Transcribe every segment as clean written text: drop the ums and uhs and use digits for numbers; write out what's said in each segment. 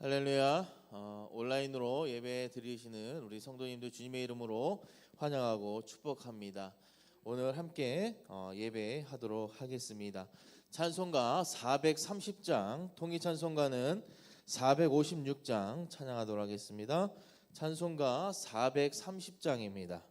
할렐루야. 온라인으로 예배 드리시는 우리 성도님들 주님의 이름으로 환영하고 축복합니다. 오늘 함께 예배하도록 하겠습니다. 찬송가 430장, 통일찬송가는 456장 찬양하도록 하겠습니다. 찬송가 430장입니다.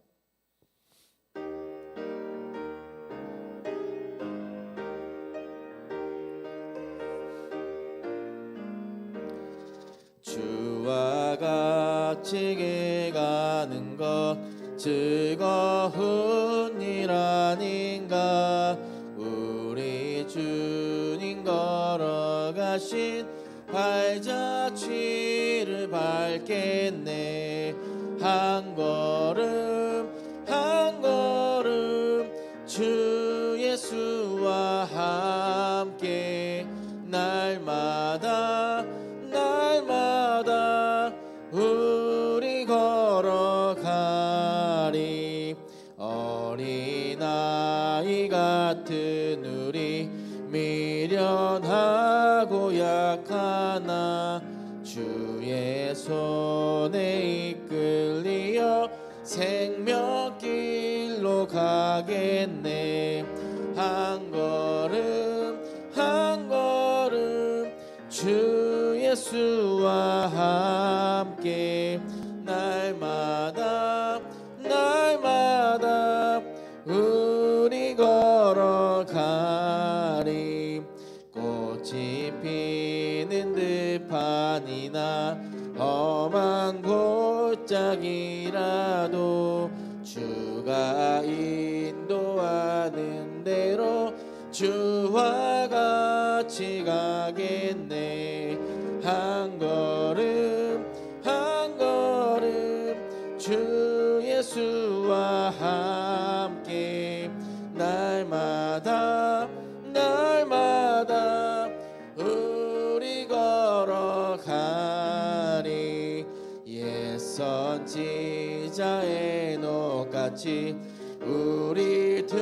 주와 같이 길 가는 것 즐거운 일 아닌가. 우리 주님 걸어가신 발자취를 밟겠네. 한 걸음 한 걸음 주 예수와 함께 날마다 우리 걸어가리. 어린아이 같은 우리 미련하고 약하나 주의 손에 이끌리어 생명길로 가겠네. 한 걸음 한 걸음 주 예수와 함께 날마다 우리 걸어가리. 꽃이 피는 들판이나 험한 골짜기라도 주가 인도하는 대로 주와 같이 가겠네. 한 걸음 주 예수와 함께 날마다 우리 걸어가리. 옛 선지자의 녹같이 우리들도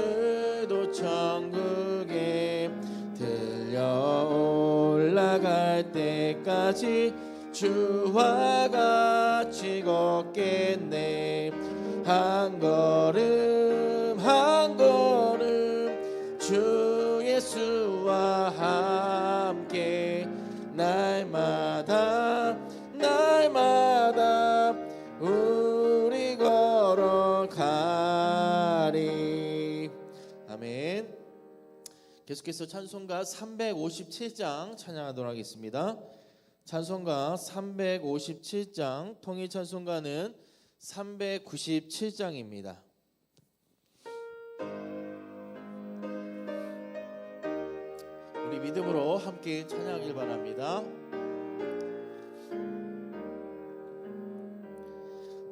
천국에 들려 올라갈 때까지 주와 같이 걷겠네. 한 걸음 주 예수와 함께 날마다 우리 걸어가리. 아멘. 계속해서 찬송가 357장 찬양하도록 하겠습니다. 찬송가 357장, 통일찬송가는 397장입니다. 우리 믿음으로 함께 찬양하길 바랍니다.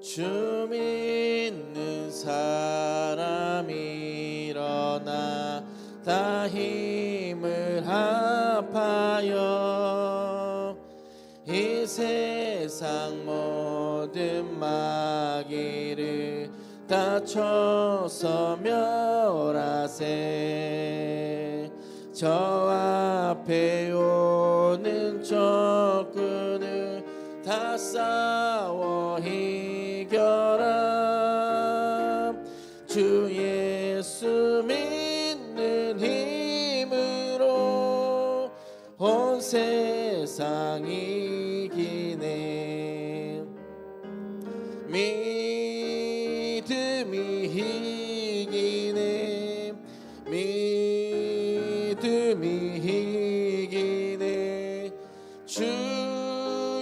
주 믿는 사람 일어나 다 힘을 합하여 이 세상 모든 마귀를 다 쳐서 멸하세. 저 앞에 오는 적군을 다 싸워 이겨라. 주 예수 믿는 힘으로 온 세상 이기네. 믿음이 이기네. 믿음이 이기네. 주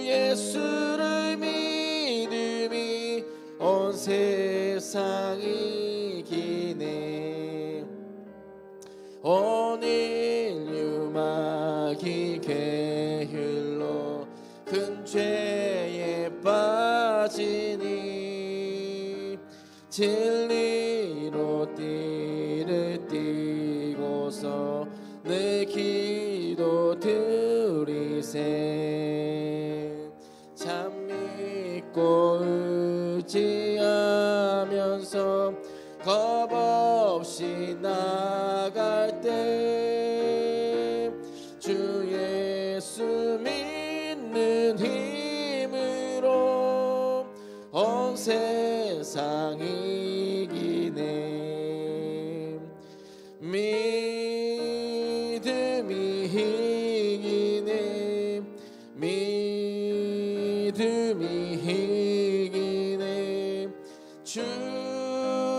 예수를 믿음이 온 세상 이기네. 온 인류 마귀 게을로 큰 죄에 빠지니 진리로 띠를 띠고서 내 기도 드리세. 참 믿고 의지하면서 겁 없이 나갈 때 주 예수 믿는 힘 세상 이기네. 믿음이 이기네. 믿음이 이기네. 주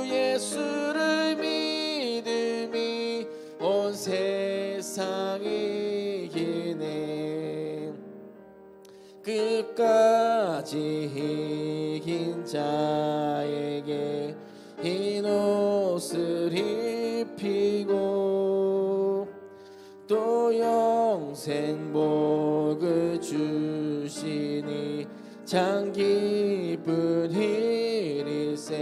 예수를 믿음이 온 세상 이기네. 끝까지 이긴 자에게 흰 옷을 입히고 또 영생 복을 주시니 참 기쁜 일일세.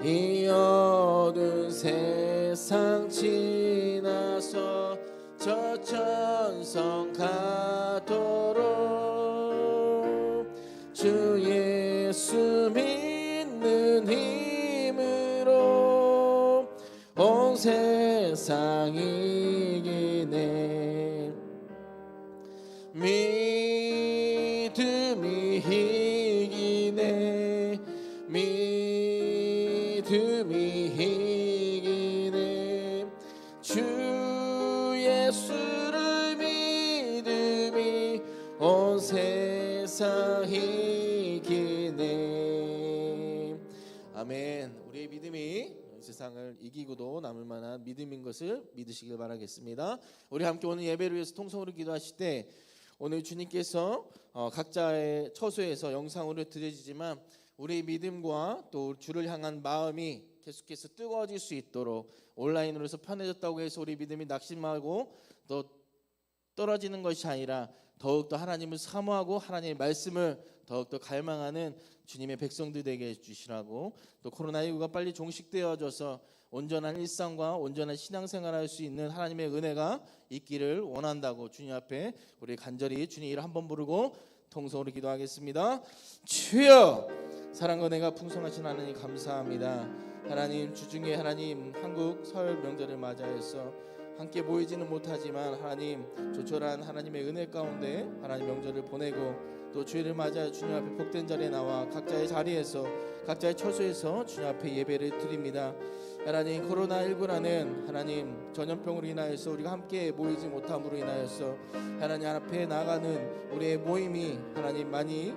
이 어두운 세상 지나서 저 천성 가도록 주 예수 믿는 힘으로 온 세상 이기네. 믿음이 이기네. 믿음이 이기네. 주 예수를 믿음이 온 세상 이기네. 아멘. 우리의 믿음이 세상을 이기고도 남을 만한 믿음인 것을 믿으시길 바라겠습니다. 우리 함께 오늘 예배를 위해서 통성으로 기도하실 때 오늘 주님께서 각자의 처소에서 영상으로 드려지지만 우리의 믿음과 또 주를 향한 마음이 계속해서 뜨거워질 수 있도록 온라인으로서 편해졌다고 해서 우리 믿음이 낙심하고 또 떨어지는 것이 아니라 더욱더 하나님을 사모하고 하나님의 말씀을 더욱더 갈망하는 주님의 백성들 되게 해주시라고, 또 코로나19가 빨리 종식되어져서 온전한 일상과 온전한 신앙생활을 할 수 있는 하나님의 은혜가 있기를 원한다고 주님 앞에 우리 간절히 주님 이름 한번 부르고 통성으로 기도하겠습니다. 주여, 사랑과 은혜가 풍성하신 하나님 감사합니다. 하나님, 주중에 하나님 한국 설 명절을 맞이해서 함께 모이지는 못하지만 하나님 조촐한 하나님의 은혜 가운데 하나님 명절을 보내고 또 주일을 맞아 주님 앞에 복된 자리에 나와 각자의 자리에서 각자의 처소에서 주님 앞에 예배를 드립니다. 하나님, 코로나19라는 하나님 전염병으로 인하여서 우리가 함께 모이지 못함으로 인하여서 하나님 앞에 나가는 우리의 모임이 하나님 많이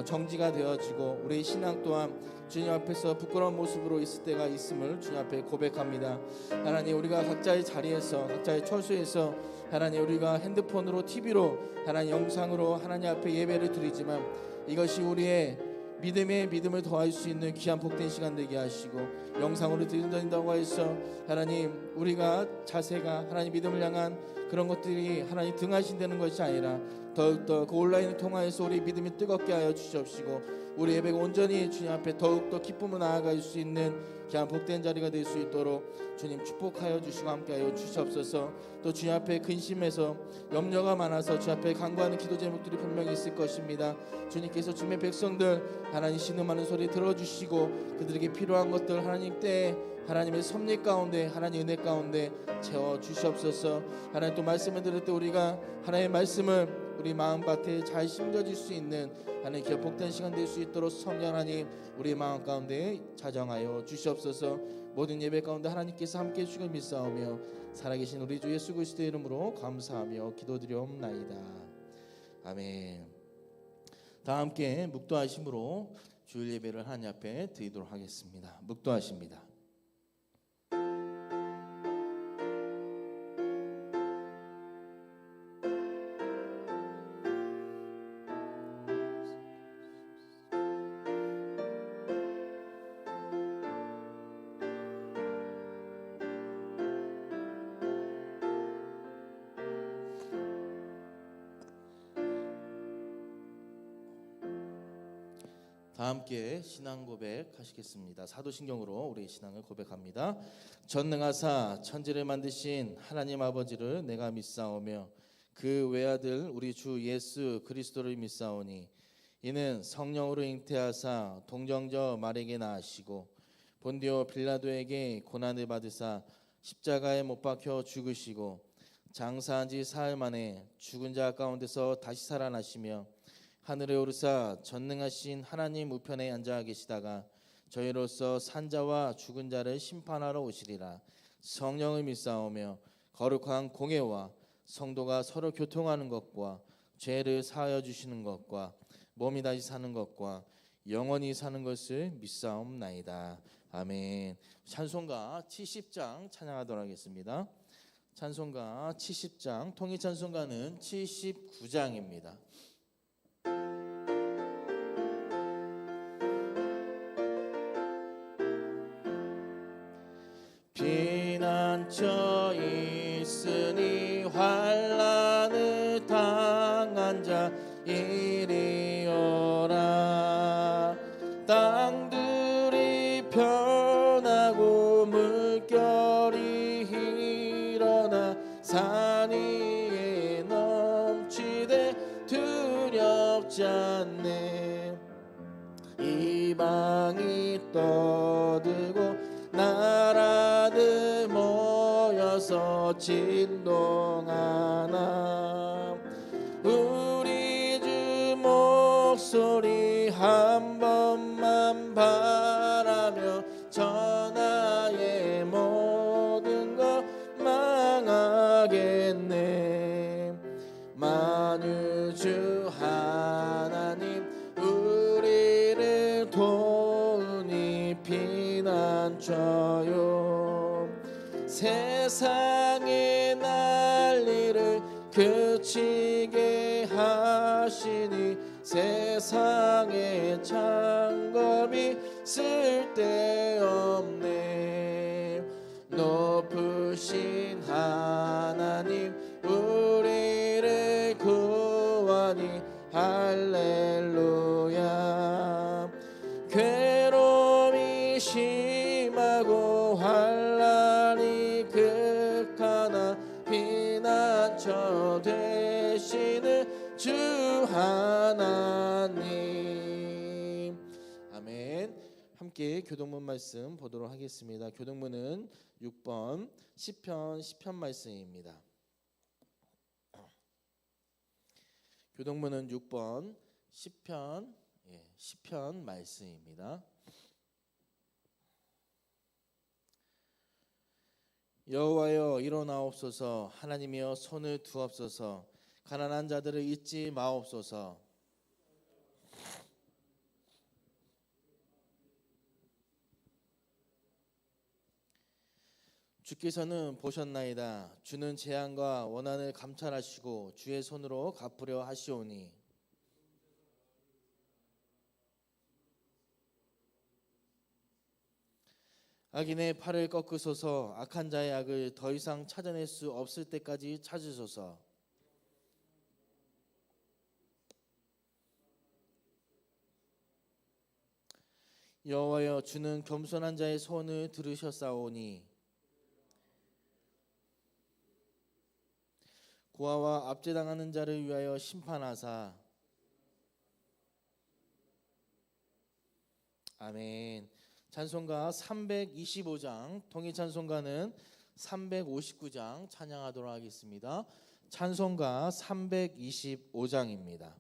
정지가 되어지고 우리의 신앙 또한 주님 앞에서 부끄러운 모습으로 있을 때가 있음을 주님 앞에 고백합니다. 하나님, 우리가 각자의 자리에서 각자의 처소에서 하나님 우리가 핸드폰으로 TV로 하나님 영상으로 하나님 앞에 예배를 드리지만 이것이 우리의 믿음에 믿음을 더할 수 있는 귀한 복된 시간 되게 하시고, 영상으로 드린다고 해서 하나님 우리가 자세가 하나님 믿음을 향한 그런 것들이 하나님 등하신다는 것이 아니라 더욱더 그 온라인을 통하여서 우리 믿음이 뜨겁게 하여 주시옵시고 우리 예배가 온전히 주님 앞에 더욱더 기쁨을 나아갈 수 있는 귀한 복된 자리가 될 수 있도록 주님 축복하여 주시고 함께하여 주시옵소서. 또 주님 앞에 근심해서 염려가 많아서 주 앞에 간구하는 기도 제목들이 분명히 있을 것입니다. 주님께서 주님의 백성들 하나님 신음하는 소리 들어주시고 그들에게 필요한 것들 하나님 때에 하나님의 섭리 가운데 하나님 은혜 가운데 채워 주시옵소서. 하나님, 또 말씀을 들을 때 우리가 하나님의 말씀을 우리 마음밭에 잘 심겨질 수 있는 하나님 기업 복된 시간 될 수 있도록 성령 하나님 우리 마음 가운데 자정하여 주시옵소서. 모든 예배 가운데 하나님께서 함께해 주시길 믿사오며 살아계신 우리 주 예수 그리스도의 이름으로 감사하며 기도드리옵나이다. 아멘. 다 함께 묵도하심으로 주일 예배를 하나님 앞에 드리도록 하겠습니다. 묵도하십니다. 다 함께 신앙 고백하시겠습니다. 사도신경으로 우리 신앙을 고백합니다. 전능하사 천지를 만드신 하나님 아버지를 내가 믿사오며 그 외아들 우리 주 예수 그리스도를 믿사오니 이는 성령으로 잉태하사 동정저 마리에게 낳으시고 본디오 빌라도에게 고난을 받으사 십자가에 못 박혀 죽으시고 장사한 지 사흘 만에 죽은 자 가운데서 다시 살아나시며 하늘에 오르사 전능하신 하나님 우편에 앉아 계시다가 저희로서 산자와 죽은 자를 심판하러 오시리라. 성령을 믿사오며 거룩한 공예와 성도가 서로 교통하는 것과 죄를 사하여 주시는 것과 몸이 다시 사는 것과 영원히 사는 것을 믿사옵나이다. 아멘. 찬송가 70장 찬양하도록 하겠습니다. 찬송가 70장, 통일찬송가는 79장입니다. 피난처 있으니 환난을 당한 자 이리 오라. 땅들이 변하고 물결이 일어나 산 위에 넘치되 두렵지 않네. 이방이 떠들고 나라들 모여서 진동하나 우리 주 목소리 한 번만 바라며 전하의 모든 것 망하겠네. 만유주 하나님 우리를 도우니 피난처요. 세상의 난리를 그치게 하시니 세상의 창검이 쓸데없네. 높으신 하나님 우리를 구하니 할렐루야. 괴로움이 심하고 환난이 극하나 피난처 되시는 주 하나님. 아멘. 함께 교동문 말씀 보도록 하겠습니다. 교동문은 6번 시편 말씀입니다. 교동문은 6번 시편 말씀입니다. 여호와여 일어나옵소서. 하나님이여 손을 두옵소서. 가난한 자들을 잊지 마옵소서. 주께서는 보셨나이다. 주는 재앙과 원한을 감찰하시고 주의 손으로 갚으려 하시오니 악인의 팔을 꺾으소서. 악한 자의 악을 더 이상 찾아낼 수 없을 때까지 찾으소서. 여호와여 주는 겸손한 자의 소원을 들으셨사오니 고아와 압제당하는 자를 위하여 심판하사. 아멘. 찬송가 325장, 통일찬송가는 359장 찬양하도록 하겠습니다. 찬송가 325장입니다.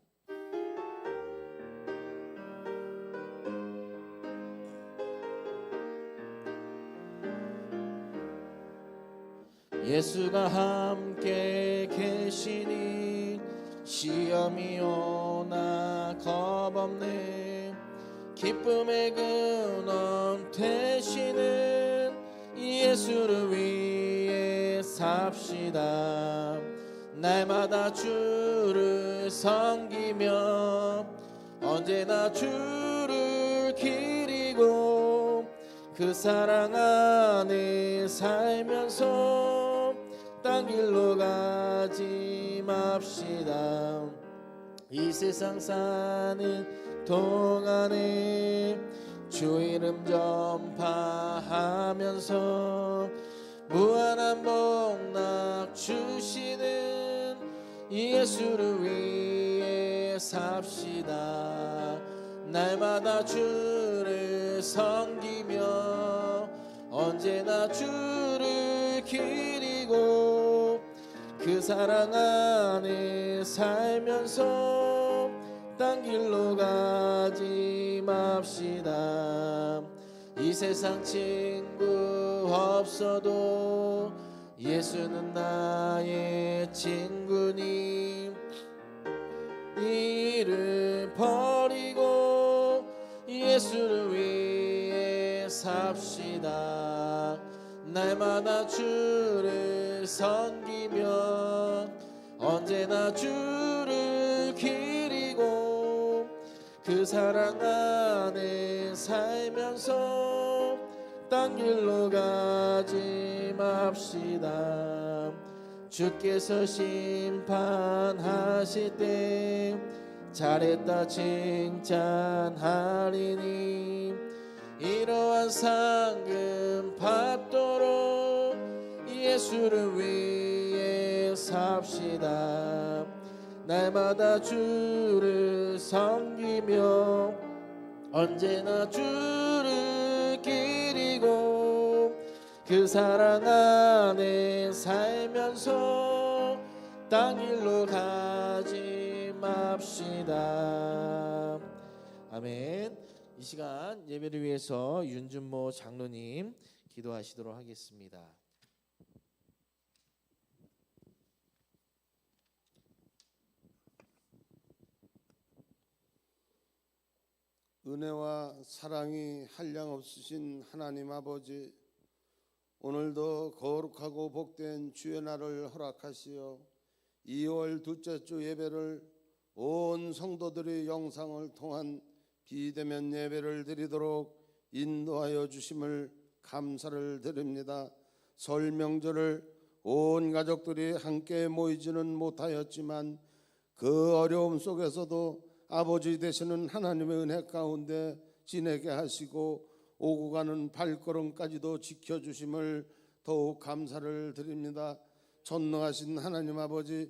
예수가 함께 계시니 시험이 오나 겁없네. 기쁨의 근원 되시는 예수를 위해 삽시다. 날마다 주를 섬기며 언제나 주를 기리고 그 사랑 안에 살면서 딴 길로 가지 맙시다. 이 세상 사는 동안에 주 이름 전파하면서 무한한 복락 주시는 예수를 위해 삽시다. 날마다 주를 섬기며 언제나 주를 기리고 그 사랑 안에 살면서 딴 길로 가지 맙시다. 이 세상 친구 없어도 예수는 나의 친구니 이를 버리고 예수를 위해 삽시다. 날마다 주를 섬기며 언제나 주를 기리고 그 사랑 안에 살면서 딴 길로 가지 맙시다. 주께서 심판하실 때 잘했다 칭찬하리니 이러한 상금 받도록 예수를 위해 삽시다. 날마다 주를 섬기며 언제나 주를 기리고 그 사랑 안에 살면서 딴 길로 가지 맙시다. 아멘. 이 시간 예배를 위해서 윤준모 장로님 기도하시도록 하겠습니다. 은혜와 사랑이 한량없으신 하나님 아버지, 오늘도 거룩하고 복된 주의 날을 허락하시어 2월 둘째 주 예배를 온 성도들의 영상을 통한 비대면 예배를 드리도록 인도하여 주심을 감사를 드립니다. 설 명절을 온 가족들이 함께 모이지는 못하였지만 그 어려움 속에서도 아버지 되시는 하나님의 은혜 가운데 지내게 하시고 오고 가는 발걸음까지도 지켜주심을 더욱 감사를 드립니다. 전능하신 하나님 아버지,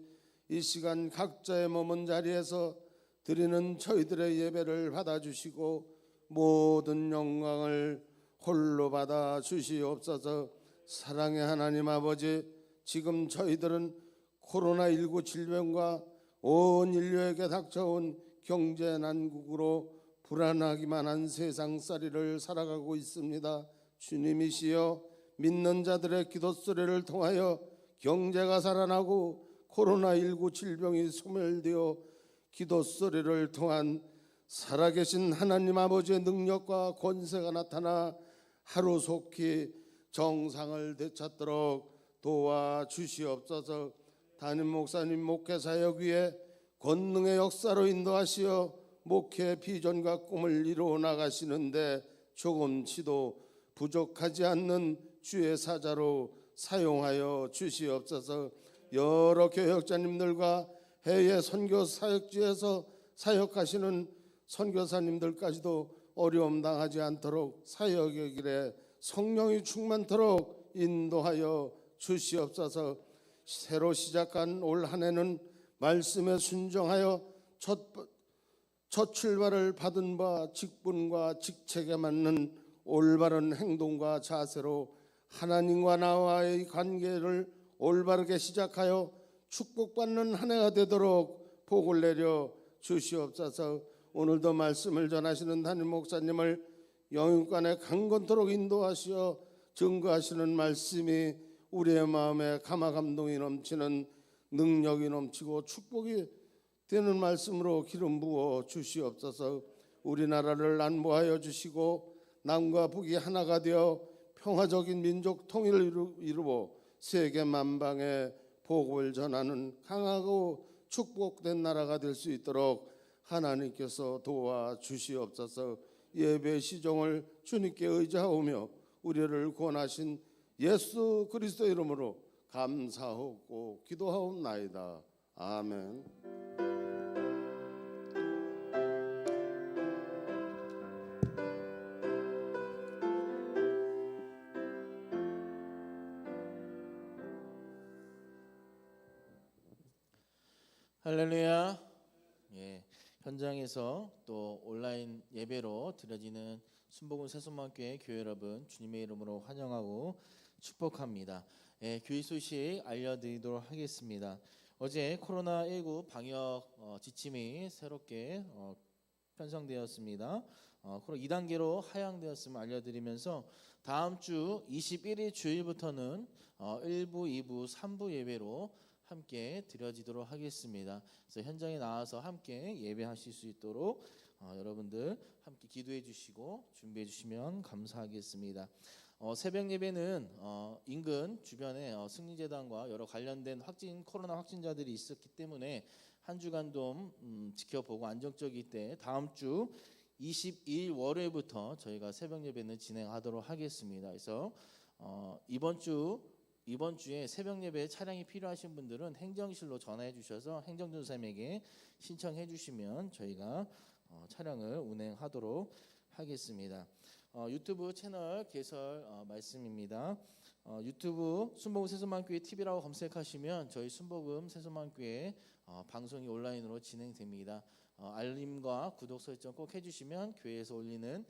이 시간 각자의 머문 자리에서 드리는 저희들의 예배를 받아주시고 모든 영광을 홀로 받아 주시옵소서. 사랑의 하나님 아버지, 지금 저희들은 코로나19 질병과 온 인류에게 닥쳐온 경제 난국으로 불안하기만 한 세상살이를 살아가고 있습니다. 주님이시여, 믿는 자들의 기도 소리를 통하여 경제가 살아나고 코로나19 질병이 소멸되어 기도 소리를 통한 살아계신 하나님 아버지의 능력과 권세가 나타나 하루속히 정상을 되찾도록 도와주시옵소서. 담임 목사님 목회사역 위에 권능의 역사로 인도하시어 목회 비전과 꿈을 이루어 나가시는데 조금치도 부족하지 않는 주의 사자로 사용하여 주시옵소서. 여러 교역자님들과 해외 선교 사역지에서 사역하시는 선교사님들까지도 어려움 당하지 않도록 사역의 길에 성령이 충만토록 인도하여 주시옵소서. 새로 시작한 올 한 해는 말씀에 순종하여 첫 출발을 받은 바 직분과 직책에 맞는 올바른 행동과 자세로 하나님과 나와의 관계를 올바르게 시작하여 축복받는 한 해가 되도록 복을 내려 주시옵소서. 오늘도 말씀을 전하시는 담임 목사님을 영육간에 강건토록 인도하시어 증거하시는 말씀이 우리의 마음에 감화 감동이 넘치는 능력이 넘치고 축복이 되는 말씀으로 기름 부어 주시옵소서. 우리나라를 안보하여 주시고 남과 북이 하나가 되어 평화적인 민족 통일을 이루어 세계 만방에 복을 전하는 강하고 축복된 나라가 될 수 있도록 하나님께서 도와주시옵소서. 예배 시종을 주님께 의지하오며 우리를 구원하신 예수 그리스도 이름으로 감사하고 기도하옵나이다. 아멘. 할렐루야. 예, 현장에서 또 온라인 예배로 드려지는 순복음 새소망교회 교회 여러분 주님의 이름으로 환영하고 축복합니다. 예, 교회 소식 알려드리도록 하겠습니다. 어제 코로나19 방역 지침이 새롭게 편성되었습니다. 2단계로 하향되었음을 알려드리면서 다음 주 21일 주일부터는 1부, 2부, 3부 예배로 함께 드려지도록 하겠습니다. 그래서 현장에 나와서 함께 예배하실 수 있도록 여러분들 함께 기도해 주시고 준비해 주시면 감사하겠습니다. 새벽 예배는 인근 주변에 승리재단과 여러 관련된 코로나 확진자들이 있었기 때문에 한 주간 좀 지켜보고 안정적일 때 다음 주 22일 월요일부터 저희가 새벽 예배는 진행하도록 하겠습니다. 그래서 이번 주에 새벽 예배 차량이 필요하신 분들은 행정실로 전화해 주셔서 행정전사님에게 신청해 주시면 저희가 차량을 운행하도록 하겠습니다. 유튜브 채널 개설 말씀입니다. 유튜브 순복음 새소망교회 TV라고 검색하시면 저희 순복음 새소망교회 방송이 온라인으로 진행됩니다. 알림과 구독 설정 꼭 해주시면 교회에서 올리는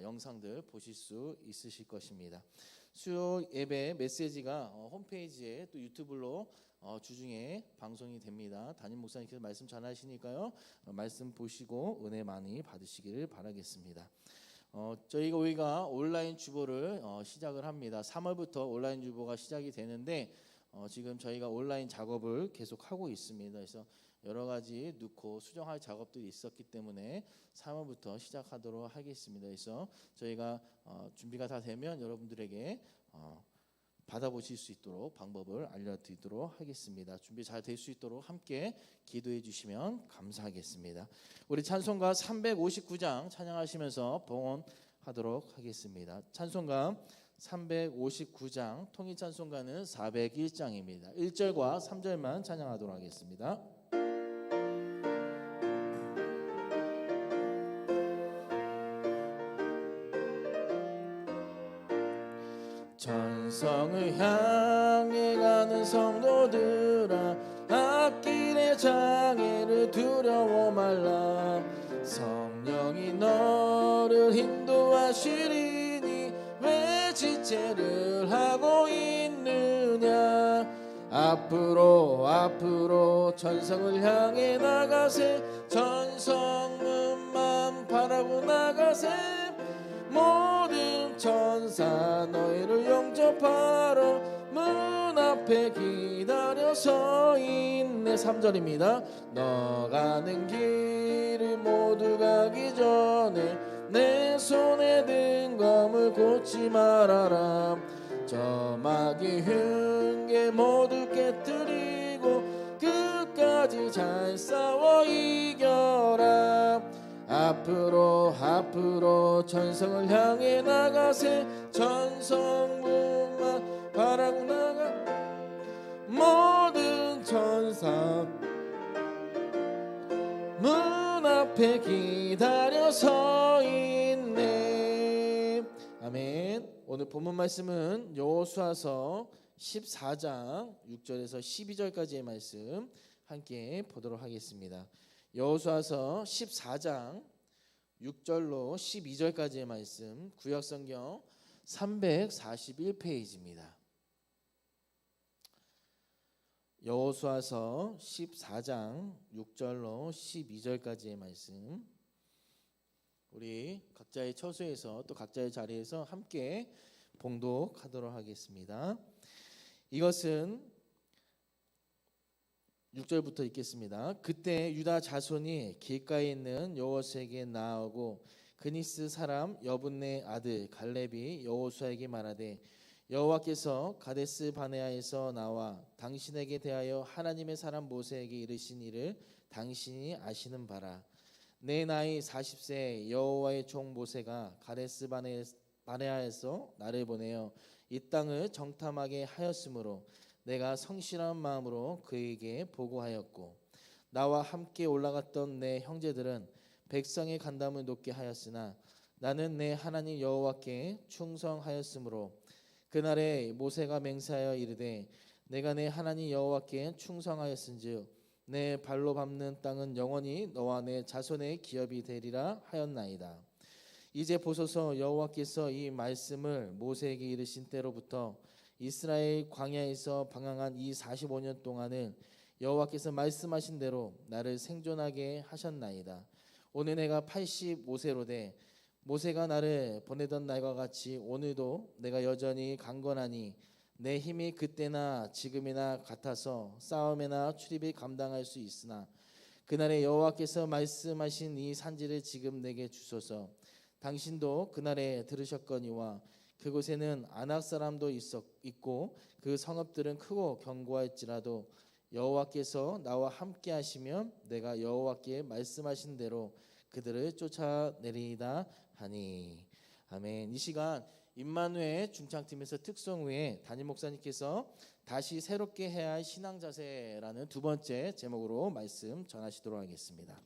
영상들 보실 수 있으실 것입니다. 수요 예배 메시지가 홈페이지에 또 유튜브로 주중에 방송이 됩니다. 담임 목사님께서 말씀 전하시니까요. 말씀 보시고 은혜 많이 받으시기를 바라겠습니다. 저희가 온라인 주보를 시작을 합니다. 3월부터 온라인 주보가 시작이 되는데 지금 저희가 온라인 작업을 계속 하고 있습니다. 그래서 여러 가지 넣고 수정할 작업들이 있었기 때문에 3월부터 시작하도록 하겠습니다. 그래서 저희가 준비가 다 되면 여러분들에게 받아보실 수 있도록 방법을 알려드리도록 하겠습니다. 준비 잘 될 수 있도록 함께 기도해 주시면 감사하겠습니다. 우리 찬송가 359장 찬양하시면서 봉헌하도록 하겠습니다. 찬송가 359장 통일 찬송가는 401장입니다. 1절과 3절만 찬양하도록 하겠습니다. 천성을 향해 가는 성도들아 앞길의 장애를 두려워 말라. 성령이 너를 인도하시리니 왜 지체를 하고 있느냐. 앞으로 천성을 향해 나가세. 천성문만 바라고 나가세. 모든 천사 너희를 영접하러 문 앞에 기다려 서 있네. 3절입니다. 너 가는 길을 모두 가기 전에 내 손에 든 검을 꽂지 말아라. 점막이 흉계 모두 깨뜨리고 끝까지 잘 싸워 이겨라. 앞으로 천성을 향해 나가세. 천성문만 바라고 나가. 모든 천사 문 앞에 기다려 서 있네. 아멘. 오늘 본문 말씀은 여호수아서 14장 6절에서 12절까지의 말씀 함께 보도록 하겠습니다. 여호수아서 14장 6절로 12절까지의 말씀, 구약성경 341페이지입니다. 여호수아서 14장 6절로 12절까지의 말씀, 우리 각자의 처소에서 또 각자의 자리에서 함께 봉독하도록 하겠습니다. 이것은 6절부터 읽겠습니다. 그때 유다 자손이 길가에 있는 여호수아에게 나아오고 그니스 사람 여분네 아들 갈렙이 여호수아에게 말하되 여호와께서 가데스 바네아에서 나와 당신에게 대하여 하나님의 사람 모세에게 이르신 일을 당신이 아시는 바라. 내 나이 40세 여호와의 종 모세가 가데스 바네아에서 나를 보내어 이 땅을 정탐하게 하였으므로 내가 성실한 마음으로 그에게 보고하였고 나와 함께 올라갔던 내 형제들은 백성의 간담을 높게 하였으나 나는 내 하나님 여호와께 충성하였으므로 그날에 모세가 맹세하여 이르되 내가 내 하나님 여호와께 충성하였은즉 내 발로 밟는 땅은 영원히 너와 내 자손의 기업이 되리라 하였나이다. 이제 보소서 여호와께서 이 말씀을 모세에게 이르신 때로부터 이스라엘 광야에서 방황한 이 45년 동안을 여호와께서 말씀하신 대로 나를 생존하게 하셨나이다. 오늘 내가 85세로 돼 모세가 나를 보내던 날과 같이 오늘도 내가 여전히 강건하니 내 힘이 그때나 지금이나 같아서 싸움이나 출입이 감당할 수 있으나 그날에 여호와께서 말씀하신 이 산지를 지금 내게 주소서. 당신도 그날에 들으셨거니와 그곳에는 아낙 사람도 있고 그 성읍들은 크고 견고할지라도 여호와께서 나와 함께 하시면 내가 여호와께 말씀하신 대로 그들을 쫓아내리이다 하니. 아멘. 이 시간 임마누엘 중창팀에서 특송 후에 담임 목사님께서 다시 새롭게 해야 할 신앙 자세라는 두 번째 제목으로 말씀 전하시도록 하겠습니다.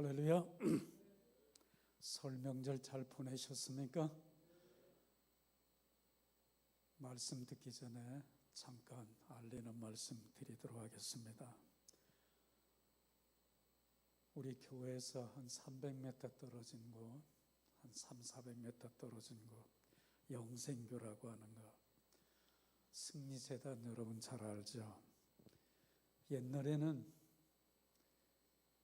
할렐루야. 설 명절 잘 보내셨습니까? 말씀 듣기 전에 잠깐 알리는 말씀 드리도록 하겠습니다. 우리 교회에서 한 300m 떨어진 곳 한 300~400m 떨어진 곳 영생교라고 하는 거, 승리재단 여러분 잘 알죠? 옛날에는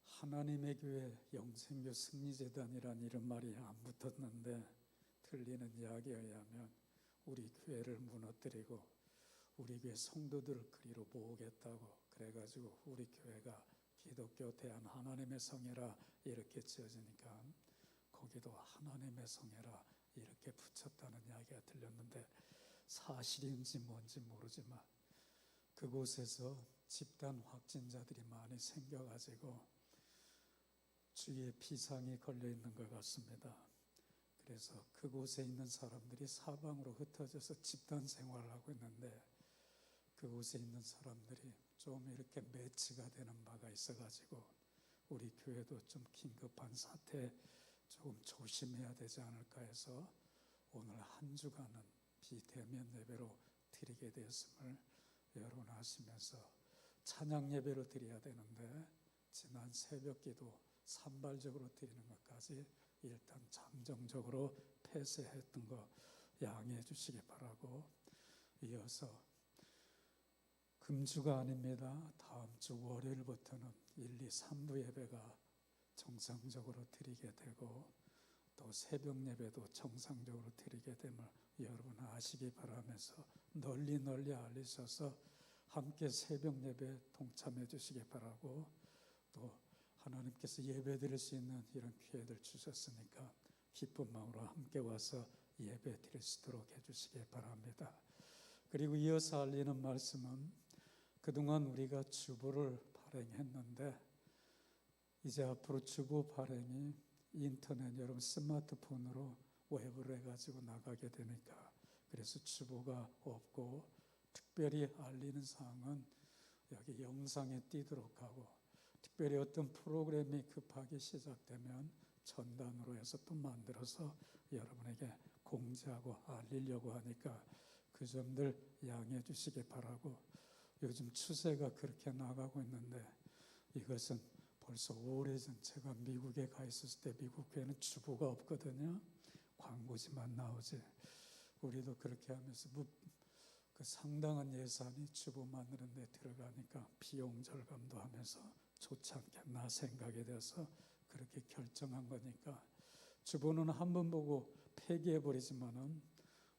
하나님의 교회 영생교 승리재단이란 이런 말이 안 붙었는데 들리는 이야기에 의하면 우리 교회를 무너뜨리고 우리 교회 성도들을 그리로 모으겠다고 그래가지고 우리 교회가 기독교 대한 하나님의 성회라 이렇게 지어지니까 거기도 하나님의 성회라 이렇게 붙였다는 이야기가 들렸는데 사실인지 뭔지 모르지만 그곳에서 집단 확진자들이 많이 생겨가지고 주위에 비상이 걸려 있는 것 같습니다. 그래서 그곳에 있는 사람들이 사방으로 흩어져서 집단 생활을 하고 있는데 그곳에 있는 사람들이 좀 이렇게 매치가 되는 바가 있어가지고 우리 교회도 좀 긴급한 사태에 조금 조심해야 되지 않을까 해서 오늘 한 주간은 비대면 예배로 드리게 되었음을 여러분 아시면서 찬양 예배로 드려야 되는데 지난 새벽 기도 산발적으로 드리는 것까지 일단 잠정적으로 폐쇄했던 거 양해해 주시기 바라고, 이어서 금주가 아닙니다. 다음 주 월요일부터는 1, 2, 3부 예배가 정상적으로 드리게 되고 또 새벽 예배도 정상적으로 드리게 됨을 여러분 아시기 바라면서 널리 알리셔서 함께 새벽 예배 동참해 주시기 바라고, 또 하나님께서 예배 드릴 수 있는 이런 기회들 주셨으니까 기쁜 마음으로 함께 와서 예배 드릴 수 있도록 해주시기 바랍니다. 그리고 이어서 알리는 말씀은 그동안 우리가 주보를 발행했는데 이제 앞으로 주보 발행이 인터넷 여러분 스마트폰으로 웹으로 해가지고 나가게 되니까 그래서 주보가 없고 특별히 알리는 사항은 여기 영상에 띄도록 하고 특별히 어떤 프로그램이 급하게 시작되면 전단으로 해서 또 만들어서 여러분에게 공지하고 알리려고 하니까 그 점들 양해해 주시기 바라고, 요즘 추세가 그렇게 나가고 있는데 이것은 벌써 오래전 제가 미국에 가 있었을 때 미국 교회는 주보가 없거든요. 광고지만 나오지. 우리도 그렇게 하면서 그 상당한 예산이 주보 만드는 데 들어가니까 비용 절감도 하면서 좋지 않겠나 생각이 돼서 그렇게 결정한 거니까 주보는 한 번 보고 폐기해버리지만은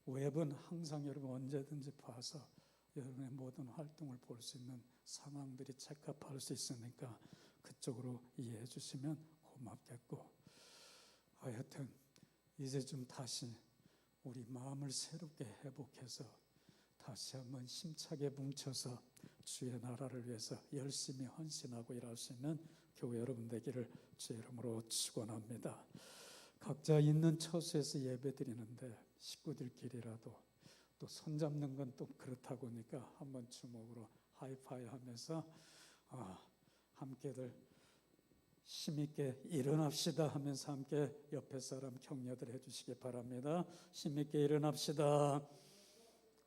웹은 항상 여러분 언제든지 봐서 여러분의 모든 활동을 볼 수 있는 상황들이 체크할 수 있으니까 그쪽으로 이해해 주시면 고맙겠고, 하여튼 이제 좀 다시 우리 마음을 새롭게 회복해서 다시 한번 힘차게 뭉쳐서 주의 나라를 위해서 열심히 헌신하고 일할 수 있는 교회 여러분 되기를 주의 이름으로 축원합니다. 각자 있는 처소에서 예배 드리는데 식구들끼리라도 또 손잡는 건 또 그렇다고 하니까 한번 주먹으로 하이파이 하면서 함께들 힘있게 일어납시다 하면서 함께 옆에 사람 격려들 해주시기 바랍니다. 힘있게 일어납시다.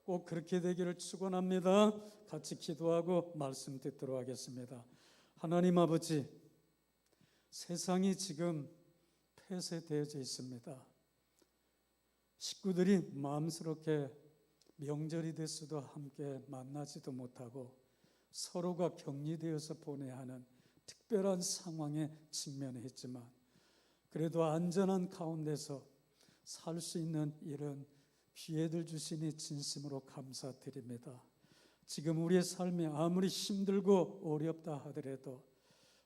꼭 그렇게 되기를 축원합니다. 같이 기도하고 말씀 듣도록 하겠습니다. 하나님 아버지, 세상이 지금 폐쇄되어져 있습니다. 식구들이 마음스럽게 명절이 됐어도 함께 만나지도 못하고 서로가 격리되어서 보내야 하는 특별한 상황에 직면했지만 그래도 안전한 가운데서 살 수 있는 이런 기회들 주시니 진심으로 감사드립니다. 지금 우리의 삶이 아무리 힘들고 어렵다 하더라도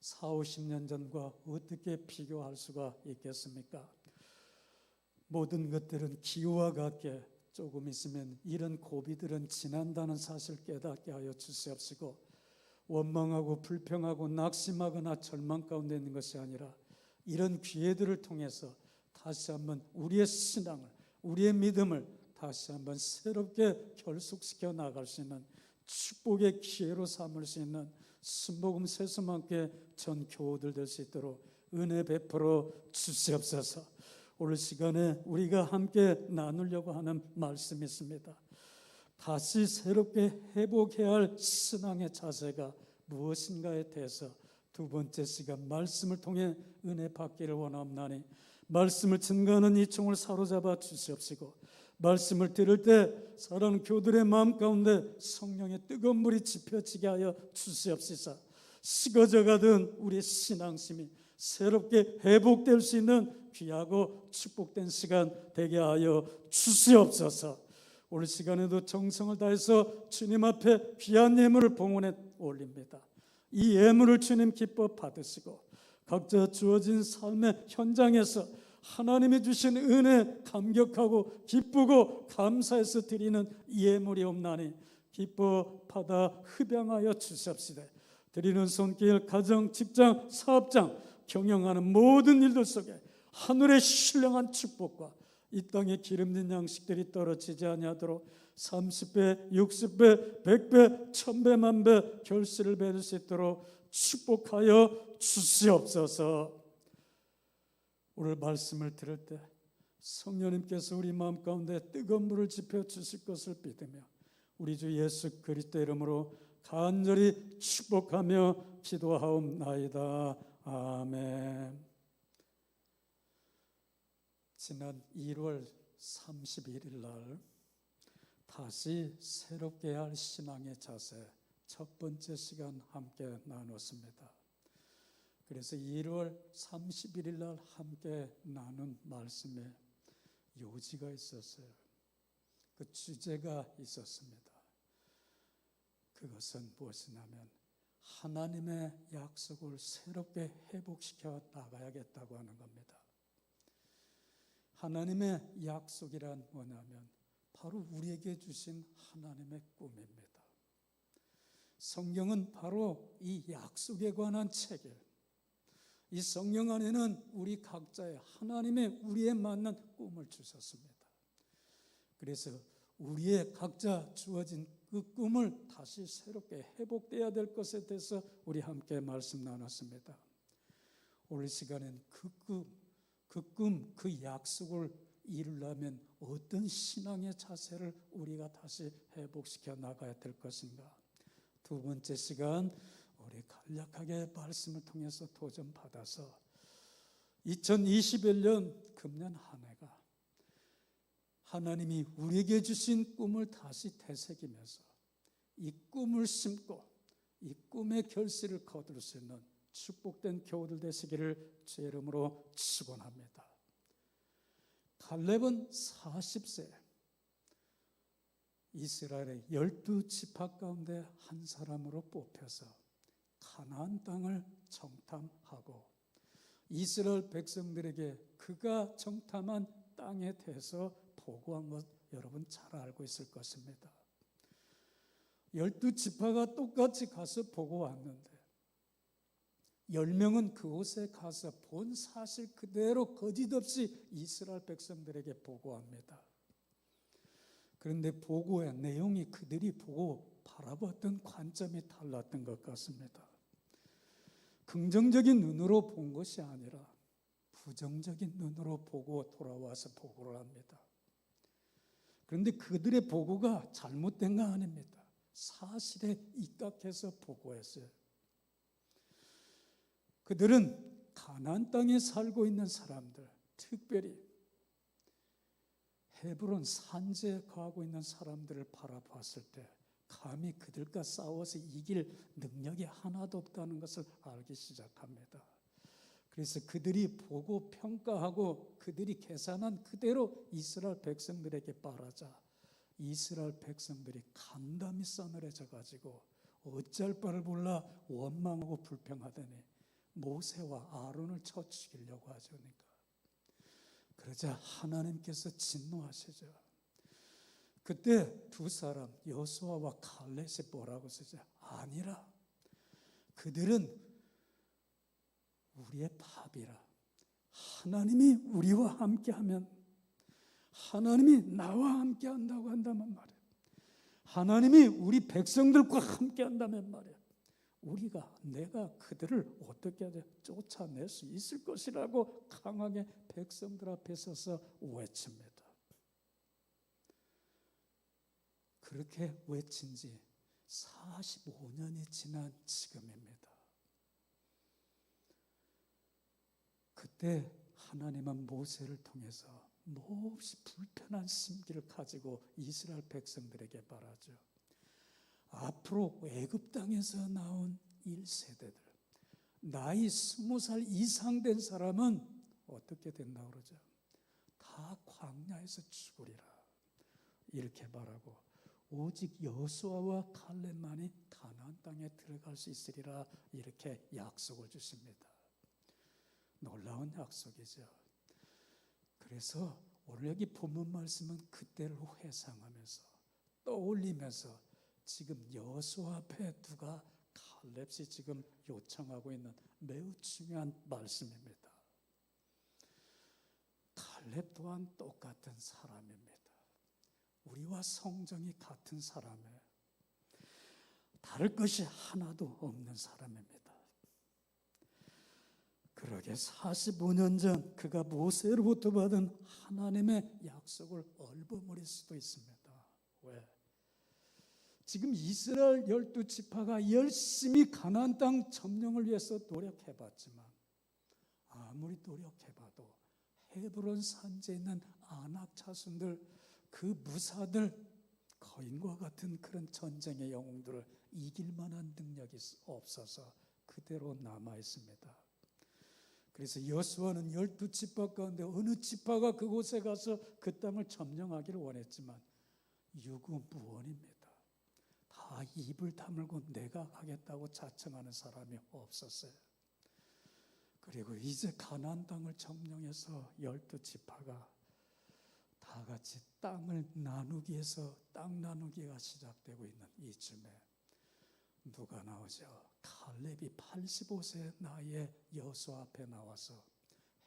40~50년 전과 어떻게 비교할 수가 있겠습니까? 모든 것들은 기후와 같게 조금 있으면 이런 고비들은 지난다는 사실 깨닫게 하여 주시옵시고, 원망하고 불평하고 낙심하거나 절망 가운데 있는 것이 아니라 이런 기회들을 통해서 다시 한번 우리의 신앙을, 우리의 믿음을 다시 한번 새롭게 결속시켜 나갈 수 있는 축복의 기회로 삼을 수 있는 순복음 세수만께 전 교우들 될 수 있도록 은혜 베풀어 주시옵소서. 오늘 시간에 우리가 함께 나누려고 하는 말씀이 있습니다. 다시 새롭게 회복해야 할 신앙의 자세가 무엇인가에 대해서 두 번째 시간 말씀을 통해 은혜 받기를 원하옵나니 말씀을 증거하는 이 종을 사로잡아 주시옵시고, 말씀을 들을 때 사랑하는 교들의 마음 가운데 성령의 뜨거운 물이 지펴지게 하여 주시옵시사. 식어져 가던 우리의 신앙심이 새롭게 회복될 수 있는 귀하고 축복된 시간 되게 하여 주시옵소서. 오늘 시간에도 정성을 다해서 주님 앞에 귀한 예물을 봉헌해 올립니다. 이 예물을 주님 기뻐 받으시고 각자 주어진 삶의 현장에서 하나님이 주신 은혜 감격하고 기쁘고 감사해서 드리는 예물이옵나니 기뻐 받아 흡양하여 주시옵시되, 드리는 손길, 가정, 직장, 사업장, 경영하는 모든 일들 속에 하늘의 신령한 축복과 이 땅의 기름진 양식들이 떨어지지 아니하도록 30배, 60배, 100배, 1000배, 만배 결실을 맺을 수 있도록 축복하여 주시옵소서. 오늘 말씀을 들을 때 성령님께서 우리 마음 가운데 뜨거운 물을 지펴 주실 것을 믿으며 우리 주 예수 그리스도 이름으로 간절히 축복하며 기도하옵나이다. 아멘. 지난 1월 31일 날 다시 새롭게 할 신앙의 자세 첫 번째 시간 함께 나눴습니다. 그래서 1월 31일 날 함께 나눈 말씀에 요지가 있었어요. 그 주제가 있었습니다. 그것은 무엇이냐면 하나님의 약속을 새롭게 회복시켜 나가야겠다고 하는 겁니다. 하나님의 약속이란 뭐냐면 바로 우리에게 주신 하나님의 꿈입니다. 성경은 바로 이 약속에 관한 책이에요. 이 성경 안에는 우리 각자의 하나님의 우리에 맞는 꿈을 주셨습니다. 그래서 우리의 각자 주어진 그 꿈을 다시 새롭게 회복돼야 될 것에 대해서 우리 함께 말씀 나눴습니다. 오늘 시간엔 그 꿈, 그 약속을 이루려면 어떤 신앙의 자세를 우리가 다시 회복시켜 나가야 될 것인가. 두 번째 시간 우리 간략하게 말씀을 통해서 도전받아서 2021년 금년 한 해가 하나님이 우리에게 주신 꿈을 다시 되새기면서 이 꿈을 심고 이 꿈의 결실을 거둘 수 있는 축복된 교우들 되시기를 주의 이름으로 축원합니다. 갈렙은 40세 이스라엘의 12지파 가운데 한 사람으로 뽑혀서 가나안 땅을 정탐하고 이스라엘 백성들에게 그가 정탐한 땅에 대해서 보고한 것 여러분 잘 알고 있을 것입니다. 12지파가 똑같이 가서 보고 왔는데 10명은 그곳에 가서 본 사실 그대로 거짓 없이 이스라엘 백성들에게 보고합니다. 그런데 보고의 내용이 그들이 보고 바라봤던 관점이 달랐던 것 같습니다. 긍정적인 눈으로 본 것이 아니라 부정적인 눈으로 보고 돌아와서 보고를 합니다. 그런데 그들의 보고가 잘못된 거 아닙니다. 사실에 입각해서 보고했어요. 그들은 가나안 땅에 살고 있는 사람들, 특별히 헤브론 산지에 거하고 있는 사람들을 바라봤을 때 감히 그들과 싸워서 이길 능력이 하나도 없다는 것을 알기 시작합니다. 그래서 그들이 보고 평가하고 그들이 계산한 그대로 이스라엘 백성들에게 말하자 이스라엘 백성들이 간담이 싸늘해져 가지고 어쩔 바를 몰라 원망하고 불평하더니 모세와 아론을 쳐 죽이려고 하시니까 그러자 하나님께서 진노하시죠. 그때 두 사람 여호수아와 갈렙이 뭐라고 쓰죠? 아니라 그들은 우리의 밥이라. 하나님이 우리와 함께하면 하나님이 나와 함께한다고 한다면 말이에요. 하나님이 우리 백성들과 함께한다면 말이에요. 내가 그들을 어떻게 쫓아낼 수 있을 것이라고 강하게 백성들 앞에 서서 외칩니다. 그렇게 외친 지 45년이 지난 지금입니다. 그때 하나님은 모세를 통해서 몹시 불편한 심기를 가지고 이스라엘 백성들에게 말하죠. 앞으로 애굽 땅에서 나온 1세대들, 나이 20살 이상 된 사람은 어떻게 된다고 그러죠? 다 광야에서 죽으리라 이렇게 말하고, 오직 여호수아와 칼렙만이 가나안 땅에 들어갈 수 있으리라 이렇게 약속을 주십니다. 놀라운 약속이죠. 그래서 오늘 여기 본문 말씀은 그때를 회상하면서 떠올리면서 지금 여호수아 앞에 누가 칼렙이 지금 요청하고 있는 매우 중요한 말씀입니다. 칼렙 또한 똑같은 사람입니다. 우리와 성정이 같은 사람이에요. 다를 것이 하나도 없는 사람입니다. 그러게 45년 전 그가 모세로부터 받은 하나님의 약속을 얼버무릴 수도 있습니다. 왜? 지금 이스라엘 12지파가 열심히 가나안 땅 점령을 위해서 노력해봤지만 아무리 노력해봐도 헤브론 산지에 있는 아낙 자손들, 그 무사들, 거인과 같은 그런 전쟁의 영웅들을 이길 만한 능력이 없어서 그대로 남아있습니다. 그래서 여호수아는 12지파 가운데 어느 지파가 그곳에 가서 그 땅을 점령하기를 원했지만 유구무원입니다. 다 입을 다물고 내가 하겠다고 자청하는 사람이 없었어요. 그리고 이제 가나안 땅을 점령해서 12지파가 다 같이 땅을 나누기 위해서 땅 나누기가 시작되고 있는 이쯤에 누가 나오죠? 칼렙이 85세 나이에 여호수아 앞에 나와서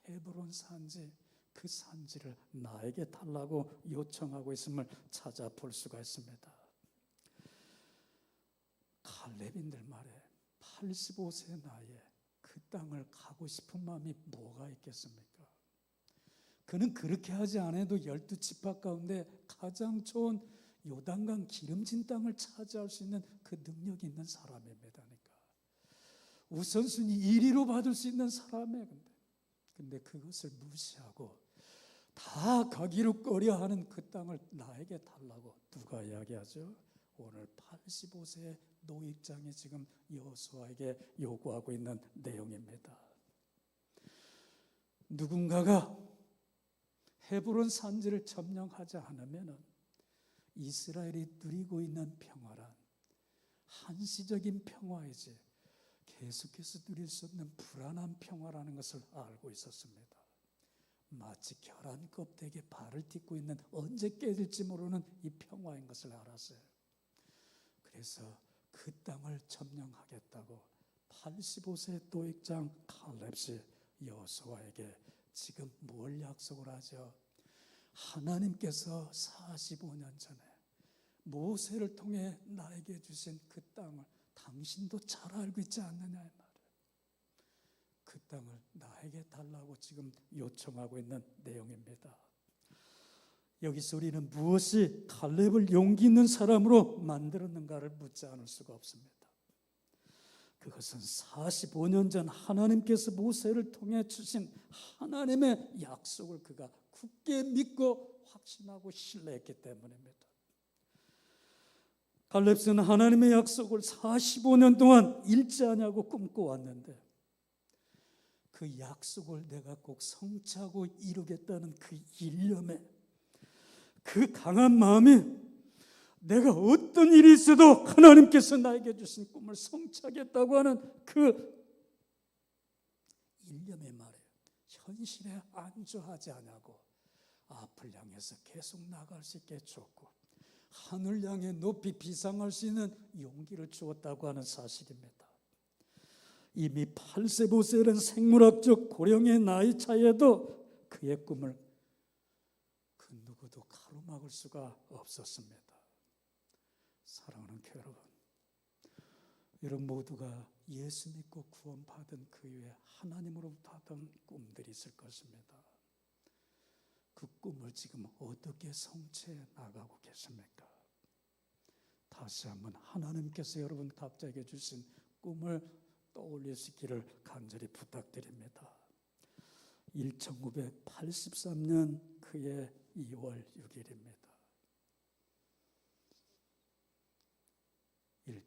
헤브론 산지, 그 산지를 나에게 달라고 요청하고 있음을 찾아볼 수가 있습니다. 칼렙인들 말에 85세 나이에 그 땅을 가고 싶은 마음이 뭐가 있겠습니까? 그는 그렇게 하지 않아도 12지파 가운데 가장 좋은 요단강 기름진 땅을 차지할 수 있는 그 능력이 있는 사람입니다. 우선순위 1위로 받을 수 있는 사람이에요. 근데 그것을 무시하고 다 가기로 꺼려하는 그 땅을 나에게 달라고 누가 이야기하죠? 오늘 85세의 노익장이 지금 여호수아에게 요구하고 있는 내용입니다. 누군가가 헤브론 산지를 점령하지 않으면 이스라엘이 누리고 있는 평화란 한시적인 평화이지 계속해서 누릴 수 없는 불안한 평화라는 것을 알고 있었습니다. 마치 계란 껍데기에 발을 딛고 있는 언제 깨질지 모르는 이 평화인 것을 알았어요. 그래서 그 땅을 점령하겠다고 85세 노익장 칼렙이 여호수아에게 지금 뭘 약속을 하죠? 하나님께서 45년 전에 모세를 통해 나에게 주신 그 땅을 당신도 잘 알고 있지 않느냐 이 말이에요. 그 땅을 나에게 달라고 지금 요청하고 있는 내용입니다. 여기서 우리는 무엇이 칼렙을 용기 있는 사람으로 만들었는가를 묻지 않을 수가 없습니다. 그것은 45년 전 하나님께서 모세를 통해 주신 하나님의 약속을 그가 굳게 믿고 확신하고 신뢰했기 때문입니다. 칼렙은 하나님의 약속을 45년 동안 잃지 않냐고 꿈꿔왔는데 그 약속을 내가 꼭 성취하고 이루겠다는 그 일념에 그 강한 마음이 내가 어떤 일이 있어도 하나님께서 나에게 주신 꿈을 성취하겠다고 하는 그 일념의 말에 현실에 안주하지 않냐고 앞을 향해서 계속 나갈 수 있게 줬고 하늘 향해 높이 비상할 수 있는 용기를 주었다고 하는 사실입니다. 이미 85세는 생물학적 고령의 나이 차이에도 그의 꿈을 그 누구도 가로막을 수가 없었습니다. 사랑하는 교회 여러분, 여러분 모두가 예수 믿고 구원받은 그 이후에 하나님으로부터 받은 꿈들이 있을 것입니다. 그 꿈을 지금 어떻게 성취해 나가고 계십니까? 다시 한번 하나님께서 여러분 각자에게 주신 꿈을 떠올릴 수 있기를 간절히 부탁드립니다. 1983년 그해 2월 6일입니다.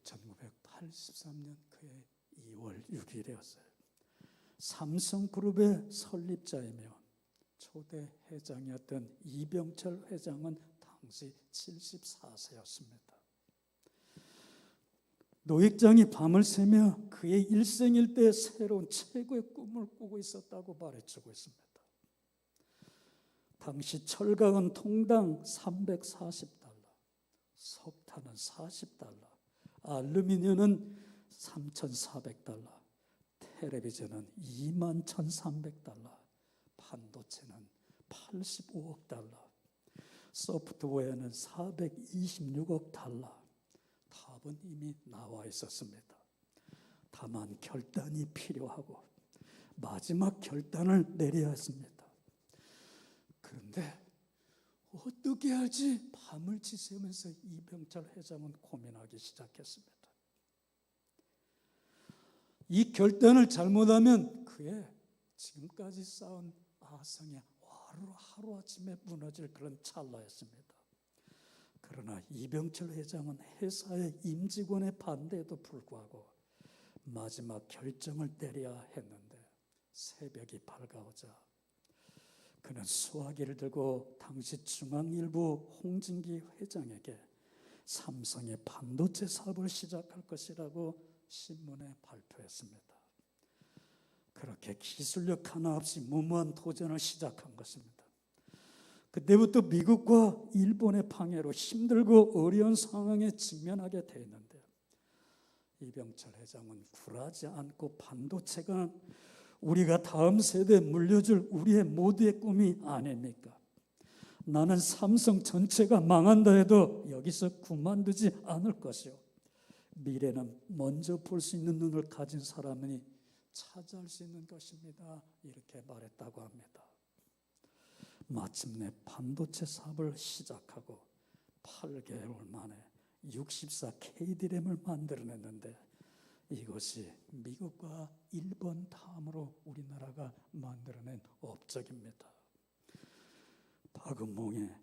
1983년 그해 2월 6일이었어요. 삼성그룹의 설립자이며 초대 회장이었던 이병철 회장은 당시 74세였습니다. 노회장이 밤을 새며 그의 일생일대 새로운 최고의 꿈을 꾸고 있었다고 말해주고 있습니다. 당시 철강은 통당 340달러, 석탄은 40달러, 알루미늄은 3,400달러, 텔레비전은 21,300달러, 반도체는 85억 달러, 소프트웨어는 426억 달러. 답은 이미 나와 있었습니다. 다만 결단이 필요하고 마지막 결단을 내려야 했습니다. 그런데 어떻게 할지 밤을 지새우면서 이병철 회장은 고민하기 시작했습니다. 이 결단을 잘못하면 그의 지금까지 쌓은 아성이 하루아침에 무너질 그런 찰나였습니다. 그러나 이병철 회장은 회사의 임직원의 반대에도 불구하고 마지막 결정을 내려야 했는데 새벽이 밝아오자 그는 수화기를 들고 당시 중앙일보 홍진기 회장에게 삼성의 반도체 사업을 시작할 것이라고 신문에 발표했습니다. 그렇게 기술력 하나 없이 무모한 도전을 시작한 것입니다. 그때부터 미국과 일본의 방해로 힘들고 어려운 상황에 직면하게 되었는데 이병철 회장은 굴하지 않고 반도체가 우리가 다음 세대에 물려줄 우리의 모두의 꿈이 아닙니까? 나는 삼성 전체가 망한다 해도 여기서 그만두지 않을 것이요. 미래는 먼저 볼 수 있는 눈을 가진 사람이 차지할 수 있는 것입니다. 이렇게 말했다고 합니다. 마침내 반도체 사업을 시작하고 8개월 만에 64KD램을 만들어냈는데 이것이 미국과 일본 다음으로 우리나라가 만들어낸 업적입니다. 박은몽의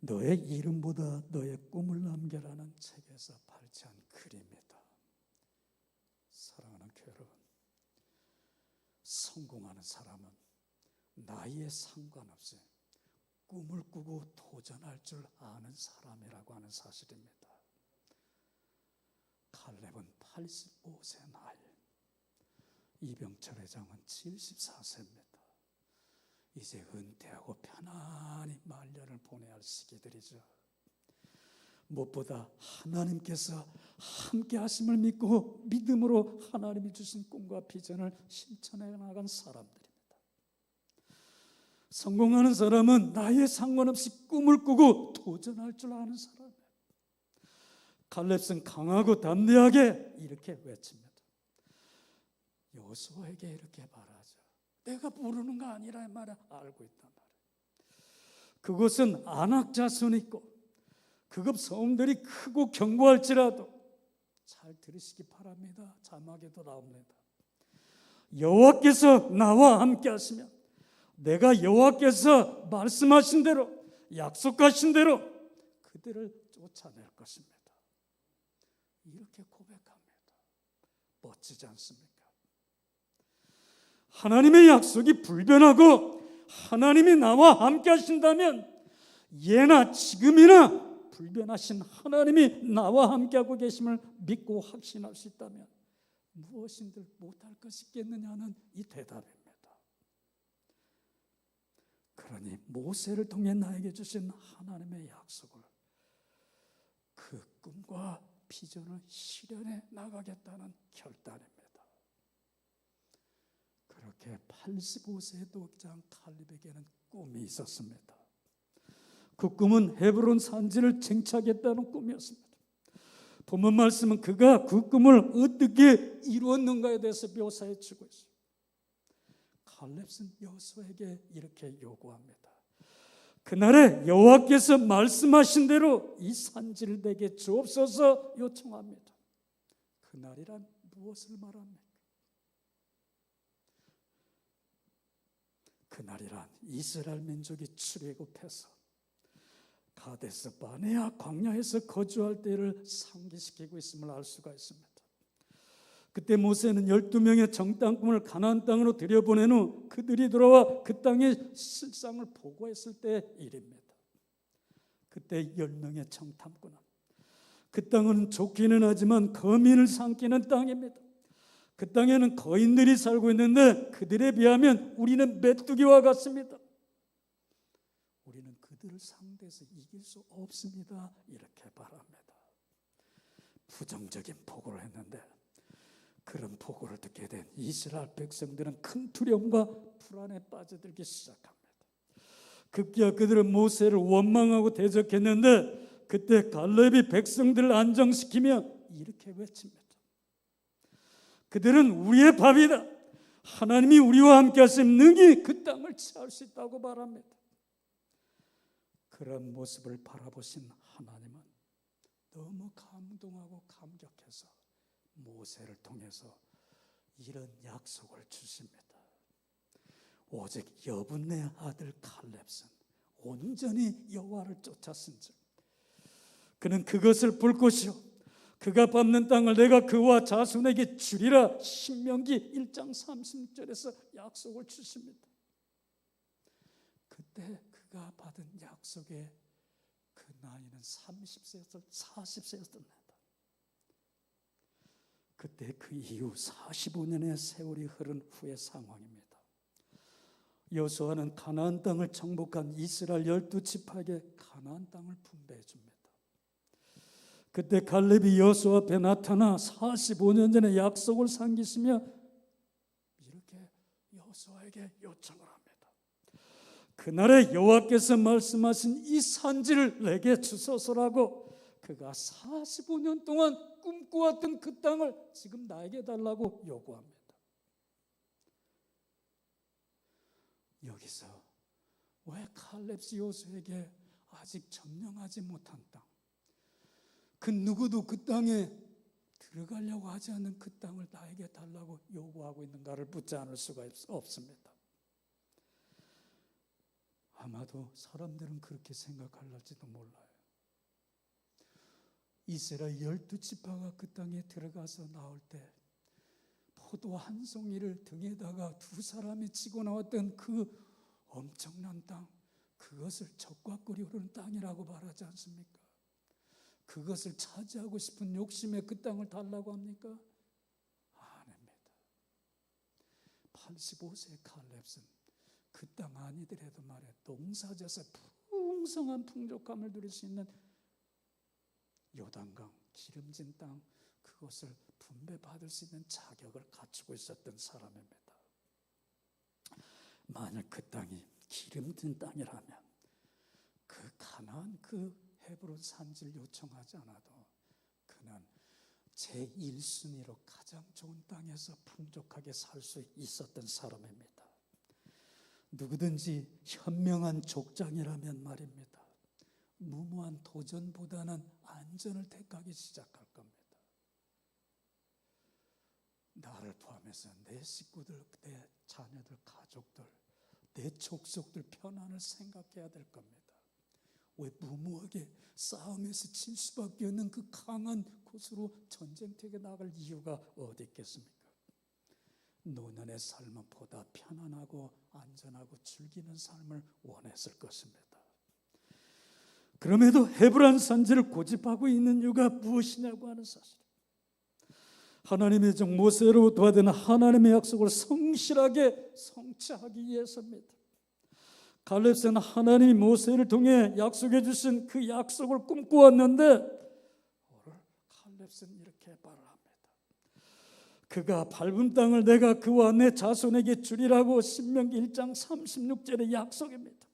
너의 이름보다 너의 꿈을 남겨라는 책에서 발췌한 글입니다. 사랑하는 교회 여러분, 성공하는 사람은 나이에 상관없이 꿈을 꾸고 도전할 줄 아는 사람이라고 하는 사실입니다. 칼렙은 85세 나이, 이병철 회장은 74세입니다. 이제 은퇴하고 편안히 말년을 보내야 할 시기들이죠. 무엇보다 하나님께서 함께 하심을 믿고 믿음으로 하나님이 주신 꿈과 비전을 실천해 나간 사람들입니다. 성공하는 사람은 나이에 상관없이 꿈을 꾸고 도전할 줄 아는 사람이에요. 칼렙은 강하고 담대하게 이렇게 외칩니다. 여호수아에게 이렇게 말하죠. 내가 모르는 거 아니라 말이야, 알고 있단 말이에요. 그곳은 아낙 자손이 있고 그급 성들이 크고 견고할지라도 잘 들으시기 바랍니다. 자막에도 나옵니다. 여호와께서 나와 함께 하시면 내가 여호와께서 말씀하신 대로 약속하신 대로 그들을 쫓아낼 것입니다. 이렇게 고백합니다. 멋지지 않습니까? 하나님의 약속이 불변하고 하나님이 나와 함께 하신다면 예나 지금이나 불변하신 하나님이 나와 함께하고 계심을 믿고 확신할 수 있다면 무엇인들 못할 것이 있겠느냐는 이 대답입니다. 그러니 모세를 통해 나에게 주신 하나님의 약속을 그 꿈과 비전을 실현해 나가겠다는 결단입니다. 그렇게 85세의 도장 칼렙에게는 꿈이 있었습니다. 그 꿈은 헤브론 산지를 쟁취하겠다는 꿈이었습니다. 본문 말씀은 그가 그 꿈을 어떻게 이루었는가에 대해서 묘사해 주고 있어요. 칼렙은 여호수아에게 이렇게 요구합니다. 그날에 여호와께서 말씀하신 대로 이 산지를 내게 주옵소서 요청합니다. 그날이란 무엇을 말합니까? 그날이란 이스라엘 민족이 출애굽해서 가데스 바네아 광야에서 거주할 때를 상기시키고 있음을 알 수가 있습니다. 그때 모세는 12명의 정탐꾼을 가나안 땅으로 들여보낸 후 그들이 돌아와 그 땅의 실상을 보고했을 때의 일입니다. 그때 10명의 정탐꾼은 그 땅은 좋기는 하지만 거민을 삼키는 땅입니다. 그 땅에는 거인들이 살고 있는데 그들에 비하면 우리는 메뚜기와 같습니다. 우리는 그들을 상대해서 이길 수 없습니다. 이렇게 말합니다. 부정적인 보고를 했는데 그런 보고를 듣게 된 이스라엘 백성들은 큰 두려움과 불안에 빠져들기 시작합니다. 급기야 그들은 모세를 원망하고 대적했는데 그때 갈렙이 백성들을 안정시키며 이렇게 외칩니다. 그들은 우리의 밥이다. 하나님이 우리와 함께 하시면 능히 그 땅을 취할 수 있다고 말합니다. 그런 모습을 바라보신 하나님은 너무 감동하고 감격해서 모세를 통해서 이런 약속을 주십니다. 오직 여분네 아들 갈렙은 온전히 여호와를 쫓았은즉 그는 그것을 볼 것이요 그가 밟는 땅을 내가 그와 자손에게 주리라. 신명기 1장 36절에서 약속을 주십니다. 그때 그가 받은 약속의 그 나이는 30세에서 40세였습니다. 그때 그 이후 45년의 세월이 흐른 후의 상황입니다. 여호수아는 가나안 땅을 정복한 이스라엘 12지파에게 가나안 땅을 분배해 줍니다. 그때 갈렙이 여호수아 앞에 나타나 45년 전에 약속을 상기시며 이렇게 여호수아에게 요청을 합니다. 그날에 여호와께서 말씀하신 이 산지를 내게 주소서라고. 그가 45년 동안 꿈꾸었던 그 땅을 지금 나에게 달라고 요구합니다. 여기서 왜 칼렙이 여호수아에게 아직 점령하지 못한 땅, 그 누구도 그 땅에 들어가려고 하지 않는 그 땅을 나에게 달라고 요구하고 있는가를 묻지 않을 수가 없습니다. 아마도 사람들은 그렇게 생각할지도 몰라요. 이스라엘 12지파가 그 땅에 들어가서 나올 때 포도 한 송이를 등에다가 두 사람이 지고 나왔던 그 엄청난 땅, 그것을 적과 꿀이 흐르는 땅이라고 말하지 않습니까? 그것을 차지하고 싶은 욕심에 그 땅을 달라고 합니까? 아닙니다. 85세의 칼렙은 그 땅 아니더라도 말해 농사져서 풍성한 풍족함을 누릴 수 있는 요단강 기름진 땅, 그것을 분배받을 수 있는 자격을 갖추고 있었던 사람입니다. 만약 그 땅이 기름진 땅이라면 그 가나안 그 헤브론 산지를 요청하지 않아도 그는 제1순위로 가장 좋은 땅에서 풍족하게 살 수 있었던 사람입니다. 누구든지 현명한 족장이라면 말입니다. 무모한 도전보다는 안전을 택하기 시작할 겁니다. 나를 포함해서 내 식구들, 내 자녀들, 가족들, 내 족속들 편안을 생각해야 될 겁니다. 왜 무모하게 싸움에서 질 수밖에 없는 그 강한 곳으로 전쟁터에 나갈 이유가 어디 있겠습니까? 노년의 삶은 보다 편안하고 안전하고 즐기는 삶을 원했을 것입니다. 그럼에도 헤브론 산지를 고집하고 있는 이유가 무엇이냐고 하는 사실, 하나님의 종 모세로부터 받은 하나님의 약속을 성실하게 성취하기 위해서입니다. 갈렙은 하나님이 모세를 통해 약속해 주신 그 약속을 꿈꾸었는데 오늘 갈렙은 이렇게 말합니다. 그가 밟은 땅을 내가 그와 내 자손에게 주리라고 신명기 1장 36절의 약속입니다.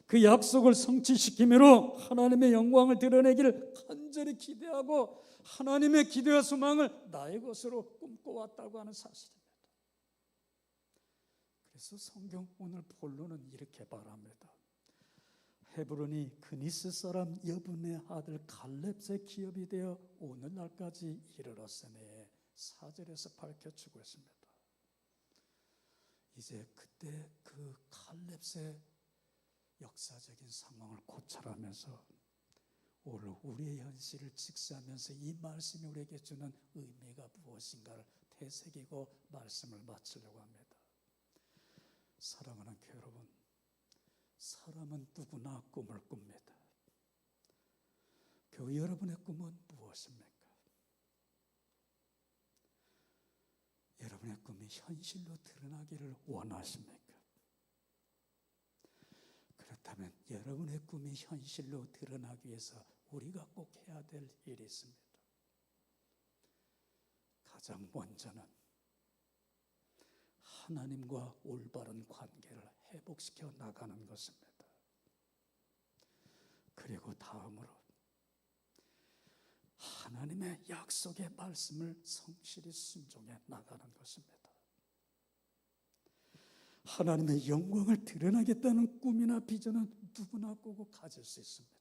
그 약속을 성취시키므로 하나님의 영광을 드러내기를 간절히 기대하고 하나님의 기대와 소망을 나의 것으로 꿈꿔왔다고 하는 사실입니다. 그래서 성경 오늘 본론은 이렇게 말합니다. 헤브론이 그니스 사람 여분의 아들 갈렙의 기업이 되어 오늘날까지 이르렀으니 4절에서 밝혀주고 있습니다. 이제 그때 그 칼렙의 역사적인 상황을 고찰하면서 오늘 우리의 현실을 직시하면서 이 말씀이 우리에게 주는 의미가 무엇인가를 되새기고 말씀을 마치려고 합니다. 사랑하는 교회 여러분, 사람은 누구나 꿈을 꿉니다. 교회 여러분의 꿈은 무엇입니까? 여러분의 꿈이 현실로 드러나기를 원하십니까? 그렇다면 여러분의 꿈이 현실로 드러나기 위해서 우리가 꼭 해야 될 일이 있습니다. 가장 먼저는 하나님과 올바른 관계를 회복시켜 나가는 것입니다. 그리고 다음으로 하나님의 약속의 말씀을 성실히 순종해 나가는 것입니다. 하나님의 영광을 드러나겠다는 꿈이나 비전은 누구나 꾸고 가질 수 있습니다.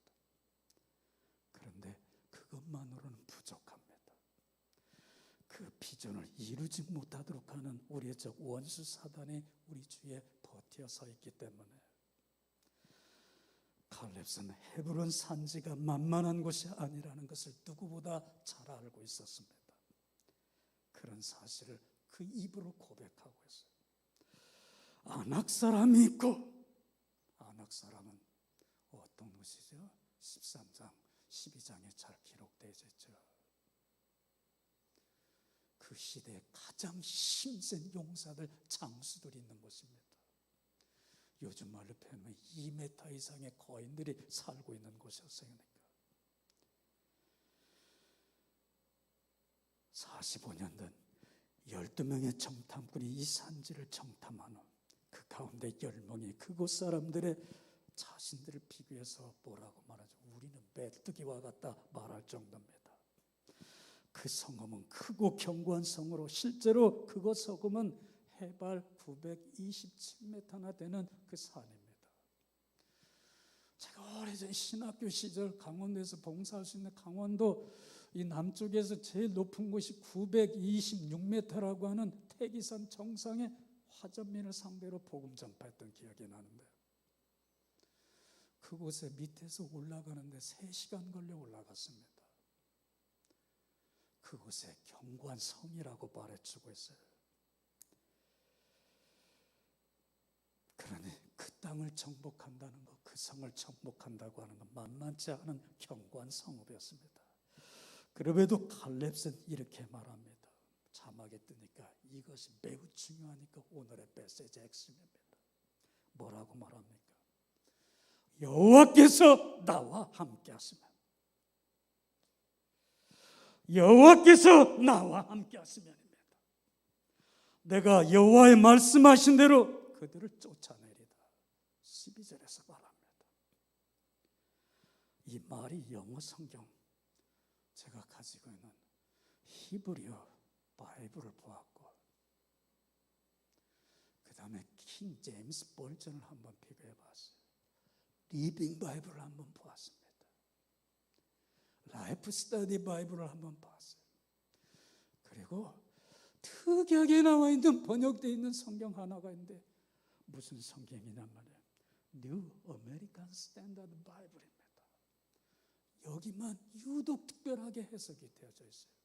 그런데 그것만으로는 부족합니다. 그 비전을 이루지 못하도록 하는 우리의 저 원수 사단이 우리 주위에 버텨 서 있기 때문에 칼렙은 헤브론 산지가 만만한 곳이 아니라는 것을 누구보다 잘 알고 있었습니다. 그런 사실을 그 입으로 고백하고 있어요. 아낙 사람이 있고, 아낙 사람은 어떤 곳이죠? 13장, 12장에 잘 기록되어 있죠. 그 시대에 가장 힘센 용사들, 장수들이 있는 곳입니다. 요즘 말로 표현하면 2m 이상의 거인들이 살고 있는 곳이었으니까. 45년 된 12명의 정탐꾼이 이 산지를 정탐한 후 그 가운데 10명이 그곳 사람들의 자신들을 비교해서 뭐라고 말하죠? 우리는 메뚜기와 같다 말할 정도입니다. 그 성읍은 크고 견고한 성으로 실제로 그곳 성읍은 해발 927m나 되는 그 산입니다. 제가 오래전 신학교 시절 강원도에서 봉사할 수 있는 강원도 이 남쪽에서 제일 높은 곳이 926m라고 하는 태기산 정상에 화전민을 상대로 복음 전파했던 기억이 나는데 그곳에 밑에서 올라가는데 3시간 걸려 올라갔습니다. 그곳에 견고한 성이라고 말해주고 있어요. 그러니 그 땅을 정복한다는 것, 그 성을 정복한다고 하는 건 만만치 않은 견고한 성읍이었습니다. 그럼에도 칼렙은 이렇게 말합니다. 자막에 뜨니까 이것이 매우 중요하니까 오늘의 메시지 핵심입니다. 뭐라고 말합니까? 여호와께서 나와 함께 하시면, 여호와께서 나와 함께 하시면입니다. 내가 여호와의 말씀하신 대로 그들을 쫓아내리다. 12절에서 말합니다. 이 말이 영어 성경, 제가 가지고 있는 히브리어 바이블을 보았고 그 다음에 킹 제임스 버전을 한번 비교해 봤어요. 리빙 바이블을 한번 보았습니다. 라이프 스터디 바이블을 한번 봤어요. 그리고 특이하게 나와 있는 번역되어 있는 성경 하나가 있는데 무슨 성경이냐 말이에요. New American Standard Bible입니다. 여기만 유독 특별하게 해석이 되어져 있어요.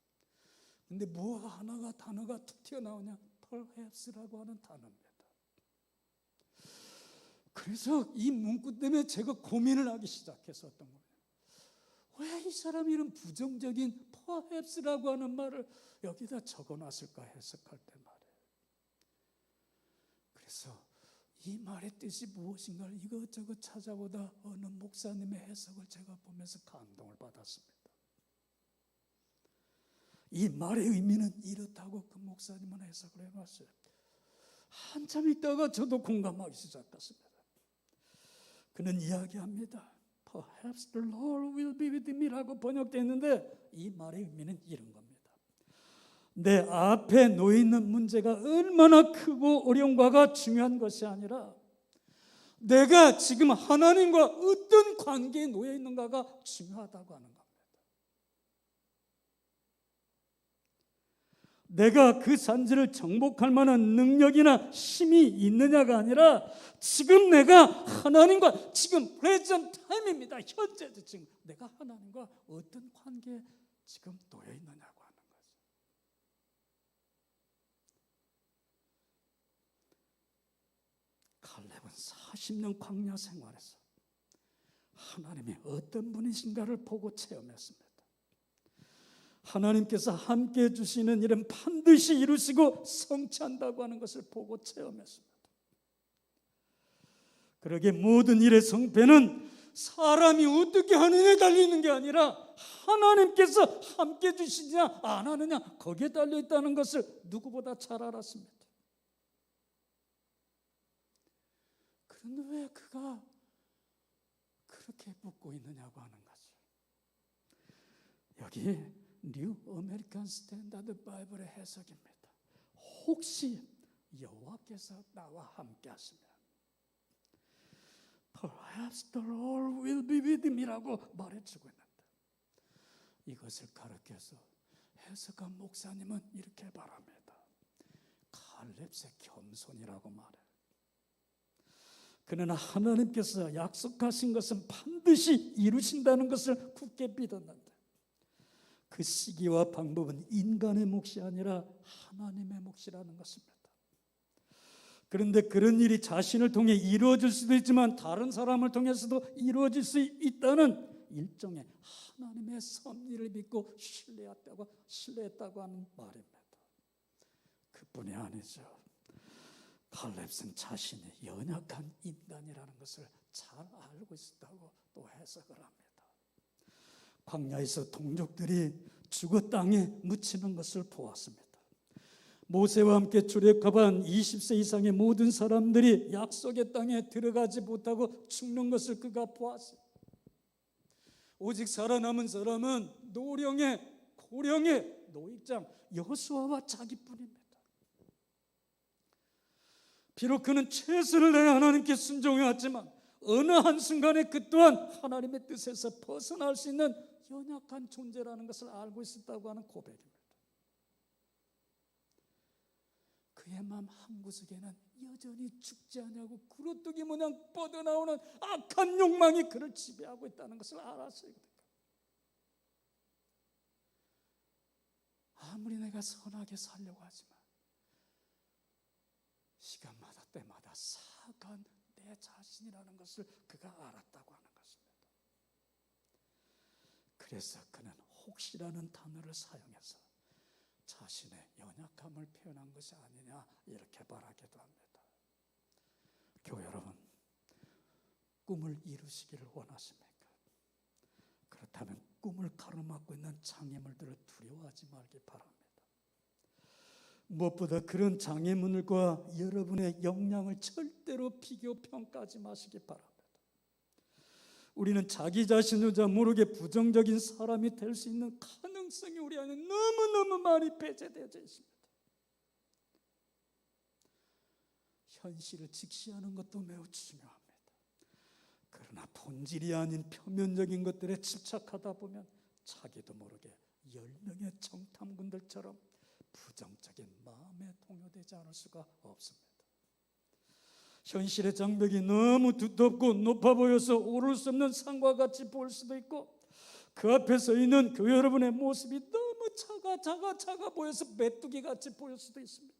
근데 뭐 하나가 단어가 툭 튀어나오냐? perhaps라고 하는 단어입니다. 그래서 이 문구 때문에 제가 고민을 하기 시작했었던 거예요. 왜 이 사람이 이런 부정적인 perhaps라고 하는 말을 여기다 적어놨을까 해석할 때 말이에요. 그래서 이 말의 뜻이 무엇인가를 이것저것 찾아보다 어느 목사님의 해석을 제가 보면서 감동을 받았습니다. 이 말의 의미는 이렇다고 그 목사님은 해석을 해놨어요. 한참 있다가 저도 공감하기 시작했습니다. 그는 이야기합니다. Perhaps the Lord will be with me라고 번역되어 있는데 이 말의 의미는 이런 겁니다. 내 앞에 놓여있는 문제가 얼마나 크고 어려운가가 중요한 것이 아니라 내가 지금 하나님과 어떤 관계에 놓여있는가가 중요하다고 하는 겁니다. 내가 그 산지를 정복할 만한 능력이나 힘이 있느냐가 아니라 지금 내가 하나님과 지금 프레젠트 타임입니다. 현재도 지금 내가 하나님과 어떤 관계에 지금 놓여 있느냐고 하는 거죠. 갈렙은 40년 광야 생활에서 하나님이 어떤 분이신가를 보고 체험했습니다. 하나님께서 함께 해주시는 일은 반드시 이루시고 성취한다고 하는 것을 보고 체험했습니다. 그러기에 모든 일의 성패는 사람이 어떻게 하느냐에 달리는 게 아니라 하나님께서 함께 해주시냐 안 하느냐 거기에 달려있다는 것을 누구보다 잘 알았습니다. 그런데 왜 그가 그렇게 묻고 있느냐고 하는 거죠. 여기 뉴 아메리칸 스탠다드 바이블의 해석입니다. 혹시 여호와께서 나와 함께 하시면 Perhaps the Lord will be with me이라고 말해주고 있는데 이것을 가르쳐서 해석한 목사님은 이렇게 말합니다. 갈렙의 겸손이라고 말해. 그러나 하나님께서 약속하신 것은 반드시 이루신다는 것을 굳게 믿었는데 그 시기와 방법은 인간의 몫이 아니라 하나님의 몫이라는 것입니다. 그런데 그런 일이 자신을 통해 이루어질 수도 있지만 다른 사람을 통해서도 이루어질 수 있다는 일종의 하나님의 섭리를 믿고 신뢰했다고 하는 말입니다. 그뿐이 아니죠. 갈렙은 자신이 연약한 인간이라는 것을 잘 알고 있었다고 또 해석을 합니다. 광야에서 동족들이 죽어 땅에 묻히는 것을 보았습니다. 모세와 함께 출애굽한 20세 이상의 모든 사람들이 약속의 땅에 들어가지 못하고 죽는 것을 그가 보았어요. 오직 살아남은 사람은 노령의 고령의 노익장 여호수아와 자기뿐입니다. 비록 그는 최선을 다해 하나님께 순종해 왔지만 어느 한순간에 그 또한 하나님의 뜻에서 벗어날 수 있는 연약한 존재라는 것을 알고 있었다고 하는 고백입니다. 그의 마음 한구석에는 여전히 죽지 않냐고 구로뚜기 모양 뻗어나오는 악한 욕망이 그를 지배하고 있다는 것을 알았어요. 아무리 내가 선하게 살려고 하지만 시간마다 때마다 사악한 내 자신이라는 것을 그가 알았다고 하는 것입니다. 그래서 그는 혹시라는 단어를 사용해서 자신의 연약함을 표현한 것이 아니냐 이렇게 말하기도 합니다. 교회 여러분, 꿈을 이루시기를 원하십니까? 그렇다면 꿈을 가로막고 있는 장애물들을 두려워하지 말기 바랍니다. 무엇보다 그런 장애물과 여러분의 역량을 절대로 비교 평가하지 마시기 바랍니다. 우리는 자기 자신조차 모르게 부정적인 사람이 될 수 있는 가능성이 우리 안에 너무너무 많이 배제되어 있습니다. 현실을 직시하는 것도 매우 중요합니다. 그러나 본질이 아닌 표면적인 것들에 집착하다 보면 자기도 모르게 10명의 정탐꾼들처럼 부정적인 마음에 동요되지 않을 수가 없습니다. 현실의 장벽이 너무 두텁고 높아 보여서 오를 수 없는 산과 같이 보일 수도 있고 그 앞에 서 있는 교회 여러분의 모습이 너무 작아 보여서 메뚜기 같이 보일 수도 있습니다.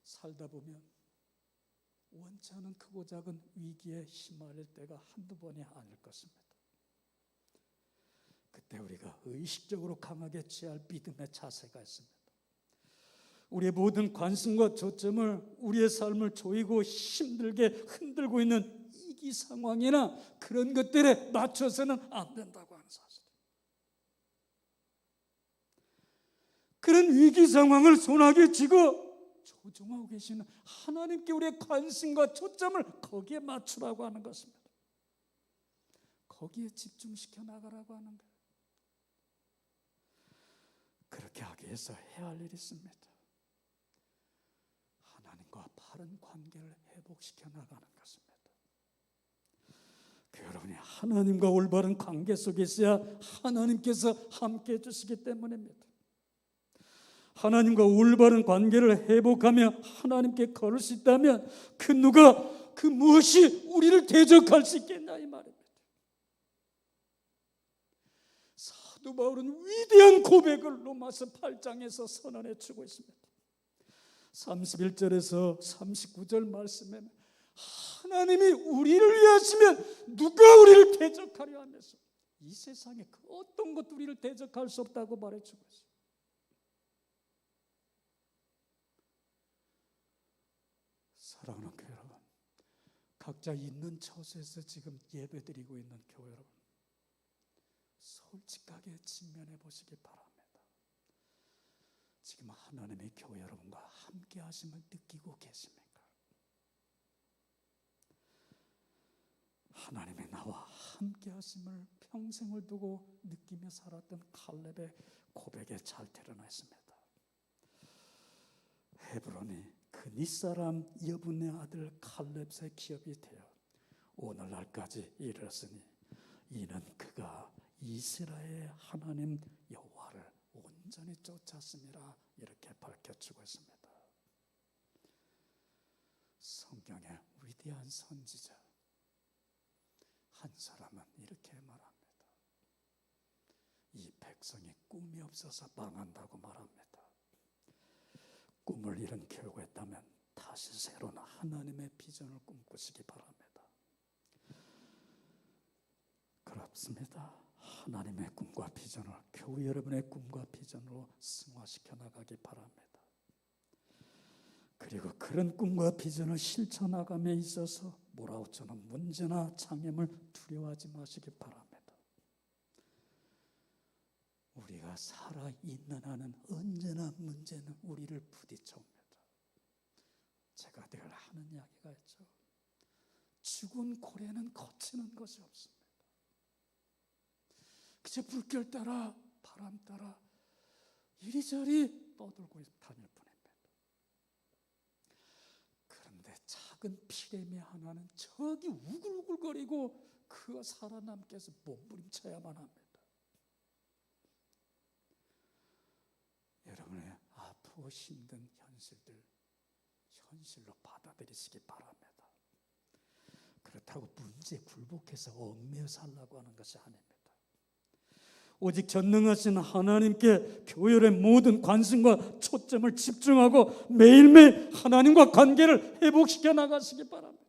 살다 보면 원치 않은 크고 작은 위기에 휘말릴 때가 한두 번이 아닐 것입니다. 그때 우리가 의식적으로 강하게 취할 믿음의 자세가 있습니다. 우리의 모든 관심과 초점을 우리의 삶을 조이고 힘들게 흔들고 있는 위기 상황이나 그런 것들에 맞춰서는 안 된다고 하는 사실. 그런 위기 상황을 손아귀에 쥐고 조종하고 계시는 하나님께 우리의 관심과 초점을 거기에 맞추라고 하는 것입니다. 거기에 집중시켜 나가라고 하는 거예요. 그렇게 하기 위해서 해야 할 일이 있습니다. 하나님과 바른 관계를 회복시켜 나가는 것입니다. 그 여러분이 하나님과 올바른 관계 속에 있어야 하나님께서 함께 해주시기 때문입니다. 하나님과 올바른 관계를 회복하며 하나님께 걸을 수 있다면 그 누가 그 무엇이 우리를 대적할 수 있겠냐 이 말입니다. 사도 바울은 위대한 고백을 로마서 8장에서 선언해 주고 있습니다. 31절에서 39절 말씀에 하나님이 우리를 위하시면 누가 우리를 대적하려 하면서 이 세상에 그 어떤 것도 우리를 대적할 수 없다고 말해주고 있어요. 사랑하는 교회 여러분, 각자 있는 처소에서 지금 예배드리고 있는 교회 여러분, 솔직하게 직면해 보시기 바랍니다. 지금 하나님의 교회 여러분과 함께 하심을 느끼고 계십니까? 하나님의 나와 함께 하심을 평생을 두고 느끼며 살았던 칼렙의 고백에 잘 드러나 있습니다. 헤브론이 그 닛사람 여분의 아들 칼렙의 기업이 되어 오늘날까지 이르렀으니 이는 그가 이스라엘의 하나님 여호와를 온전히 쫓았음이라 이렇게 밝혀주고 있습니다. 성경의 위대한 선지자 한 사람은 이렇게 말합니다. 이 백성이 꿈이 없어서 망한다고 말합니다. 꿈을 잃은 교회가 있다면 다시 새로운 하나님의 비전을 꿈꾸시기 바랍니다. 그렇습니다. 하나님의 꿈과 비전을 교회 여러분의 꿈과 비전으로 승화시켜 나가기 바랍니다. 그리고 그런 꿈과 비전을 실천하감에 있어서 몰아오처럼 문제나 장애물 두려워하지 마시기 바랍니다. 우리가 살아있는 한은 언제나 문제는 우리를 부딪혀옵니다. 제가 늘 하는 이야기가 있죠. 죽은 고래는 거치는 것이 없습니다. 그저 물결 따라 바람 따라 이리저리 떠들고 다닐 뿐입니다. 그런데 작은 피레미 하나는 저기 우글우글거리고 그 살아남기 위해서 몸부림쳐야만 합니다. 여러분의 아프고 힘든 현실들 현실로 받아들이시기 바랍니다. 그렇다고 문제에 굴복해서 얽매여 살라고 하는 것이 아닙니다. 오직 전능하신 하나님께 교회의 모든 관심과 초점을 집중하고 매일매일 하나님과 관계를 회복시켜 나가시기 바랍니다.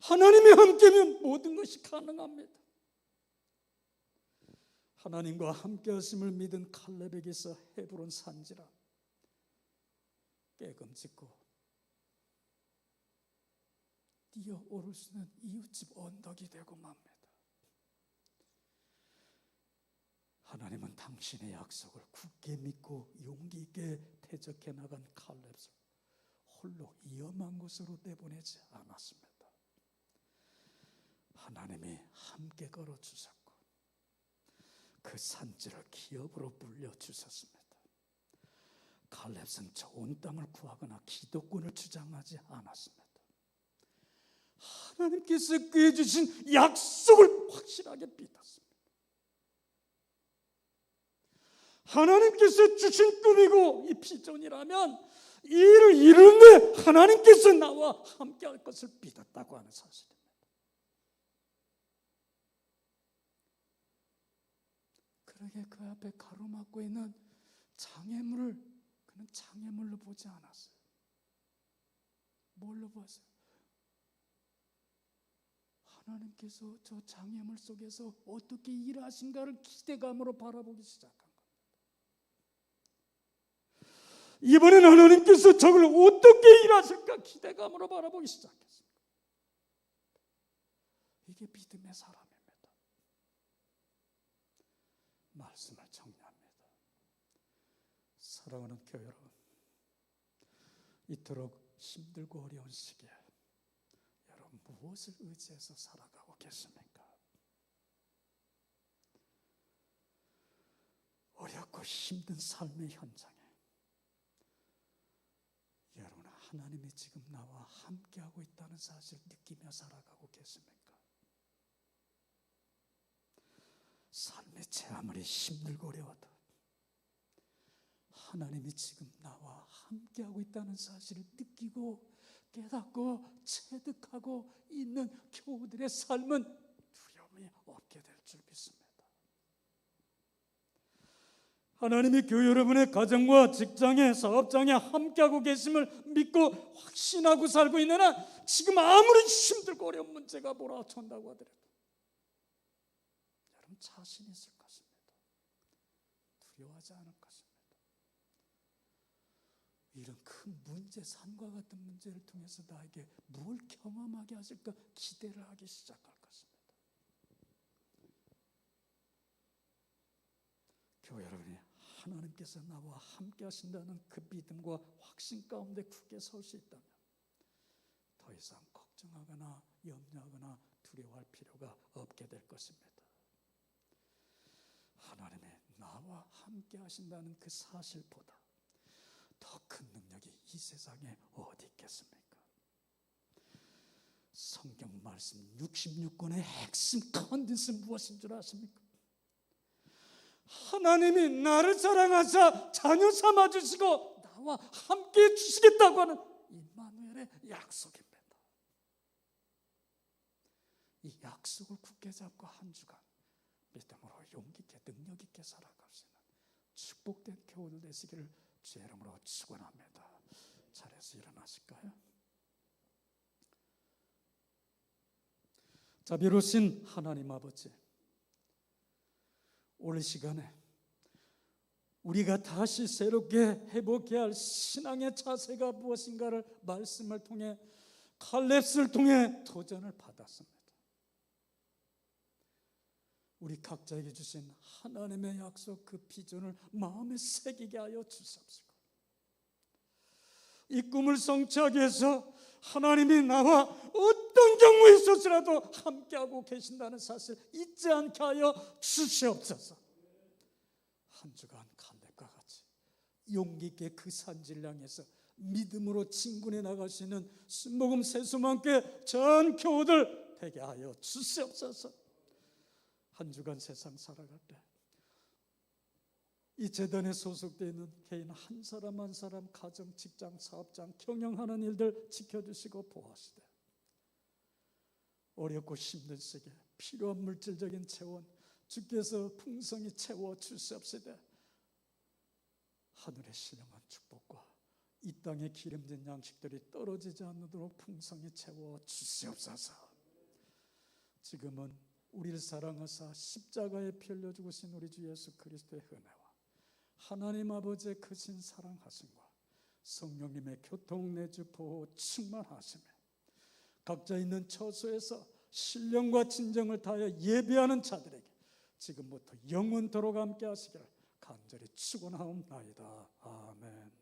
하나님이 함께면 모든 것이 가능합니다. 하나님과 함께 하심을 믿은 칼렙에게서 헤브론 산지라 깨금짓고 뛰어오를 수 있는 이웃집 언덕이 되고 맙니다. 하나님은 당신의 약속을 굳게 믿고 용기 있게 대적해 나간 칼렙을 홀로 위험한 곳으로 내보내지 않았습니다. 하나님이 함께 걸어주셨고 그 산지를 기업으로 물려주셨습니다. 칼렙은 좋은 땅을 구하거나 기득권을 주장하지 않았습니다. 하나님께서 그에 주신 약속을 확실하게 믿었습니다. 하나님께서 주신 꿈이고 이 비전이라면 이 일을 이루는데 하나님께서 나와 함께 할 것을 믿었다고 하는 사실입니다. 그러게 그 앞에 가로막고 있는 장애물을 그는 장애물로 보지 않았어요. 뭘로 봤어요? 하나님께서 저 장애물 속에서 어떻게 일하신가를 기대감으로 바라보기 시작한 겁니다. 이번엔 하나님께서 저걸 어떻게 일하실까 기대감으로 바라보기 시작했습니다. 이게 믿음의 사람입니다. 말씀을 정리합니다. 사랑하는 교회 여러분, 이토록 힘들고 어려운 시기에 여러분 무엇을 의지해서 살아가고 계십니까? 어렵고 힘든 삶의 현장에 여러분 하나님이 지금 나와 함께하고 있다는 사실을 느끼며 살아가고 계십니까? 삶의 제 아무리 힘들고 어려워도 하나님이 지금 나와 함께하고 있다는 사실을 느끼고 깨닫고 체득하고 있는 교우들의 삶은 두려움이 없게 될 줄 믿습니다. 하나님이 교회 여러분의 가정과 직장에 사업장에 함께하고 계심을 믿고 확신하고 살고 있는 한 지금 아무리 힘들고 어려운 문제가 몰아쳐온다고 하더라도 여러분 자신 있을 것입니다. 두려워하지 않을 것입니다. 이런 큰 문제, 산과 같은 문제를 통해서 나에게 뭘 경험하게 하실까 기대를 하기 시작할 것입니다. 교회 여러분이 하나님께서 나와 함께 하신다는 그 믿음과 확신 가운데 굳게 설 수 있다면 더 이상 걱정하거나 염려하거나 두려워할 필요가 없게 될 것입니다. 하나님이 나와 함께 하신다는 그 사실보다 더 큰 능력이 이 세상에 어디 있겠습니까? 성경 말씀 66권의 핵심 컨텐츠는 무엇인 줄 아십니까? 하나님이 나를 사랑하사 자녀 삼아주시고 나와 함께 해주시겠다고 하는 임마누엘의 약속입니다. 이 약속을 굳게 잡고 한 주간 믿음으로 용기 있게 능력 있게 살아갈 수 있는 축복된 교우들 되시기를 주의 이름으로 축원합니다. 자리에서 일어나실까요? 자비로우신 하나님 아버지, 오늘 시간에 우리가 다시 새롭게 회복해야 할 신앙의 자세가 무엇인가를 말씀을 통해 칼렙스를 통해 도전을 받았습니다. 우리 각자에게 주신 하나님의 약속 그 비전을 마음에 새기게 하여 주시옵소서. 이 꿈을 성취하기 위해서 하나님이 나와 어떤 경우에 있어서라도 함께하고 계신다는 사실 잊지 않게 하여 주시옵소서. 한 주간 칼렙과 같이 용기 있게 그 산지를 향해서 믿음으로 진군해 나갈 수 있는 순복음 세수만께 전 교우들 되게 하여 주시옵소서. 한 주간 세상 살아갈 때 이 재단에 소속되어 있는 개인 한 사람 한 사람 가정, 직장, 사업장, 경영하는 일들 지켜주시고 보호하시되 어렵고 힘든 시기에 필요한 물질적인 재원 주께서 풍성히 채워주시옵시되 하늘의 신령한 축복과 이 땅의 기름진 양식들이 떨어지지 않도록 풍성히 채워주시옵소서. 지금은 우리를 사랑하사 십자가에 피 흘려 죽으신 우리 주 예수 그리스도의 은혜와 하나님 아버지의 크신 사랑하심과 성령님의 교통 내주 보호 충만하심에 각자 있는 처소에서 신령과 진정을 다하여 예배하는 자들에게 지금부터 영원토록 함께 하시기를 간절히 축원하옵나이다. 아멘.